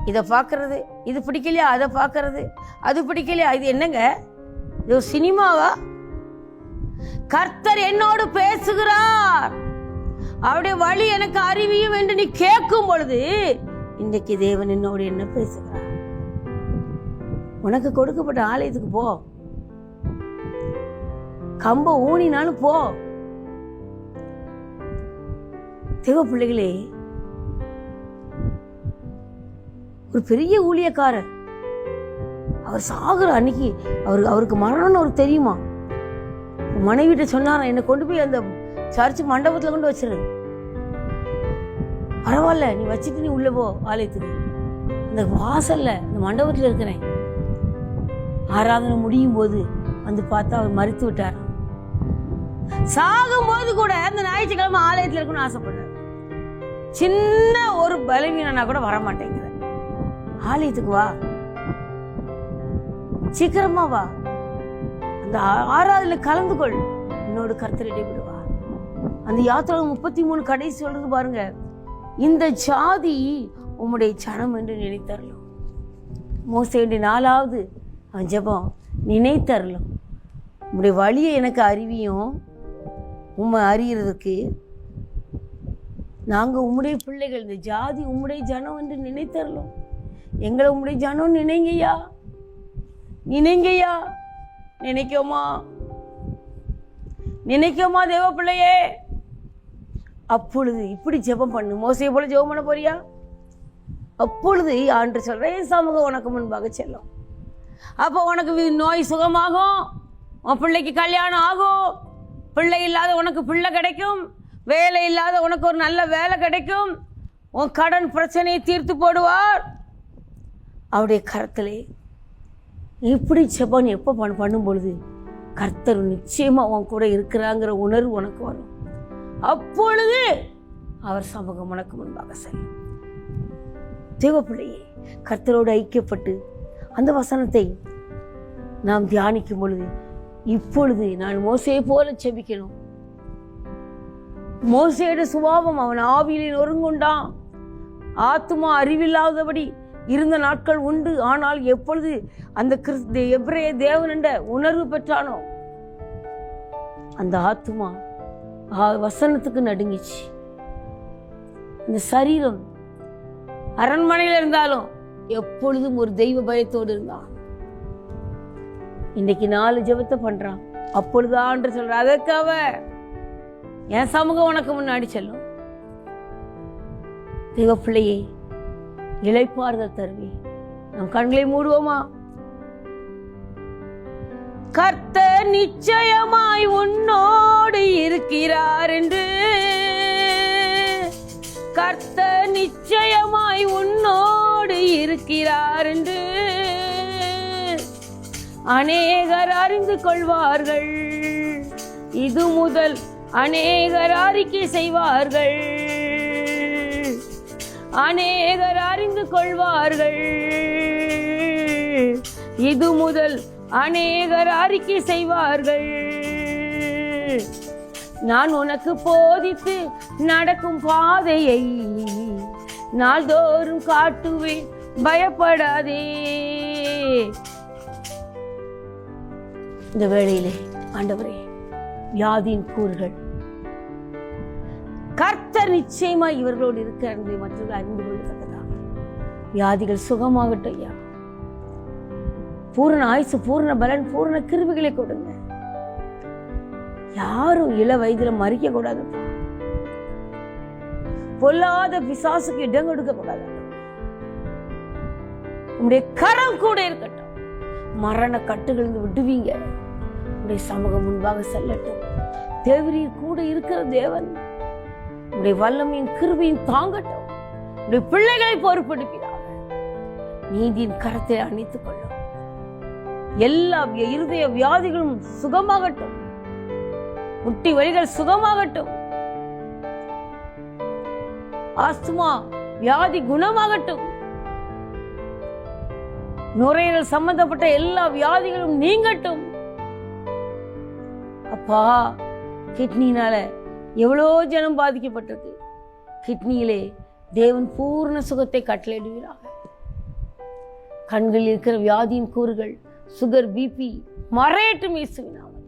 இதை பார்க்கறது, இது பிடிக்கலையா அதை பார்க்கறது, அது பிடிக்கலையா, இது என்னங்க, இது சினிமாவா? கர்த்தர் என்னோடு பேசுகிறார், அவருடைய வழி எனக்கு அறிவியும் என்று நீ கேட்கும் பொழுது இன்றைக்கு தேவன் என்னோடு என்ன பேசுகிறார்? உனக்கு கொடுக்கப்பட்ட ஆலயத்துக்கு போ, கம்ப ஊனினாலும் போ. தேவ பிள்ளைகளே, ஒரு பெரிய ஊழியக்காரர், அவர் சாகுற அன்னைக்கு அவருக்கு மரணம்னு அவருக்கு தெரியுமா? மனைவிட்ட சொன்னாராம், என்னை கொண்டு போய் அந்த சர்ச் மண்டபத்துல கொண்டு வச்சிரு, பரவாயில்ல நீ வச்சுட்டு நீ உள்ள போ ஆலயத்துக்கு. இந்த வாசல்ல இந்த மண்டபத்தில் இருக்கிறேன். ஆராதனை முடியும் போது வந்து பார்த்தா அவர் மறித்து விட்டார். சாகும் போது கூட அந்த ஞாயிற்றுக்கிழமை ஆலயத்தில் இருக்கணும்னு ஆசைப்படுறாரு. சின்ன ஒரு பலவீனனா கூட வர மாட்டேங்கிற. ஆலயத்துக்கு வா, சீக்கிரமா வா, அந்த ஆராதனை கலந்து கொள், என்னோட கர்த்தர் இடைவிடுவா. அந்த யாத்திரை 33 கடைசி சொல்றது பாருங்க, இந்த ஜாதி உம்முடைய ஜனம் என்று நினைத்தரலும். மோசேயுடைய 4வது அவன் ஜெபம், நினைத்தரலும். உம்முடைய வழியை எனக்கு அறிவியும், உம்மை அறியறதுக்கு நாங்கள் உம்முடைய பிள்ளைகள், இந்த ஜாதி உம்முடைய ஜனம் என்று நினைத்தரலும். எங்களை உம்முடைய ஜனம் நினைங்கய்யா, நினைங்கய்யா. நினைக்கோமா, நினைக்கோமா தேவ பிள்ளையே? அப்பொழுது இப்படி ஜெபம் பண்ணு. மோசையை போல ஜெபம் பண்ண போறியா? அப்பொழுது ஆண்டு சொல்றேன், சமூகம் உனக்கு முன்பாக செல்லும். அப்போ உனக்கு நோய் சுகமாகும், உன் பிள்ளைக்கு கல்யாணம் ஆகும், பிள்ளை இல்லாத உனக்கு பிள்ளை கிடைக்கும், வேலை இல்லாத உனக்கு ஒரு நல்ல வேலை கிடைக்கும், உன் கடன் பிரச்சனையை தீர்த்து போடுவார். அவருடைய கரத்திலே இப்படி ஜெபம் எப்போ பண்ணும் பொழுது கர்த்தர் நிச்சயமா உன் கூட இருக்கிறாங்கிற உணர்வு உனக்கு வரும். அப்பொழுது அவர் சமூகம் உனக்கு முன்பாக செல்லும். தேவப்பிள்ளையே, கர்த்தரோடு ஐக்கியப்பட்டு அந்த வசனத்தை நாம் தியானிக்கும் பொழுது, இப்பொழுது நான் மோசேயை போல செபிக்கணும். மோசேயோட சுபாவம், அவன் ஆவியிலே நொறுங்குண்டான், ஆத்துமா அறிவில்லாதபடி இருந்த நாட்கள் உண்டு. ஆனால் எப்பொழுது அந்த எபிரேய தேவன் என்ற உணர்வு பெற்றானோ அந்த ஆத்துமா வசனத்துக்கு நடுங்கிச்சு. இந்த சரீரம் அரண்மனையில் இருந்தாலும் எப்பொழுதும் ஒரு தெய்வ பயத்தோடு இருந்தான். இன்னைக்கு 4 ஜெபத்தை பண்றான். அப்பொழுதான் சொல்ற, அதற்காக என் சமூகம் உனக்கு முன்னாடி செல்லும். தெய்வ பிள்ளையே, இளைப்பாறுதல் தருவி. நம் கண்களை மூடுவோமா? கர்த்தர் நிச்சயமாய் உன்னோடு இருக்கிறார் என்று, கர்த்தர் நிச்சயமாய் உன்னோடு இருக்கிறார் என்று அநேகர் அறிந்து கொள்வார்கள். இது முதல் அநேகர் அறிக்கை செய்வார்கள், அநேகர் அறிந்து கொள்வார்கள். இது முதல் அநேகர் அறிக்கை செய்வார்கள். நான் உனக்கு போதித்து நடக்கும் பாதையை நாள்தோறும் காட்டுவேன், பயப்படாதே. இந்த வேளையிலே ஆண்டவரே, வியாதியின் கூறுகள் கர்த்தர் நிச்சயமா இவர்களோடு இருக்க என்பதை மற்றவர்கள் அறிந்து கொள்ளத்தக்கதாக வியாதிகள் சுகமாகட்டும் ஐயா. பூரண ஆயுசு, பூரண பலன், பூரண கிருபைகளை கொடுங்க. யாரும் இள வயதுல மறிக்க கூடாது. பொல்லாத பிசாசுக்கு இடம் கொடுக்க கூடாது. உங்களுடைய கரம் கூட இருக்கட்டும். மரண கட்டுகளிலிருந்து விடுவீங்க. உங்களுடைய சமூகம் முன்பாக செல்லட்டும். தேவரீர் கூட இருக்கிற தேவன் உடைய வல்லமையின் கிருபையும் தாங்கட்டும். உடைய பிள்ளைகளை பொறுப்பெடுக்கிறார். நீதியின் கரத்தை அணைத்துக் கொள்ளும். எல்லா இருதய வியாதிகளும் சுகமாகட்டும். முட்டி வலிகள் சுகமாகட்டும். ஆஸ்துமா வியாதி குணமாகட்டும். நுரையீரல் சம்பந்தப்பட்ட எல்லா வியாதிகளும் நீங்கட்டும். அப்பா, கிட்னினால எவ்வளோ ஜனம் பாதிக்கப்பட்டிருக்கு. கிட்னியிலே தேவன் பூர்ண சுகத்தை கட்டளையிடுவீராக. கண்களில் இருக்கிற வியாதியின் கூறுகள், சுகர், பிபி மறையட்டும் இயேசுவின் நாமத்தில்.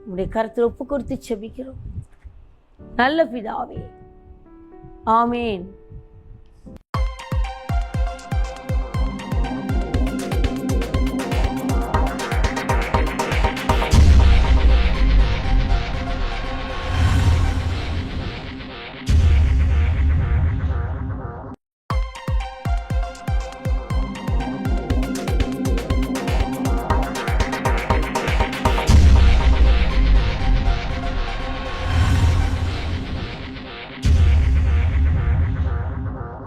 உம்முடைய கருத்தில் ஒப்பு கொடுத்து செபிக்கிறோம் நல்ல பிதாவே. ஆமேன்.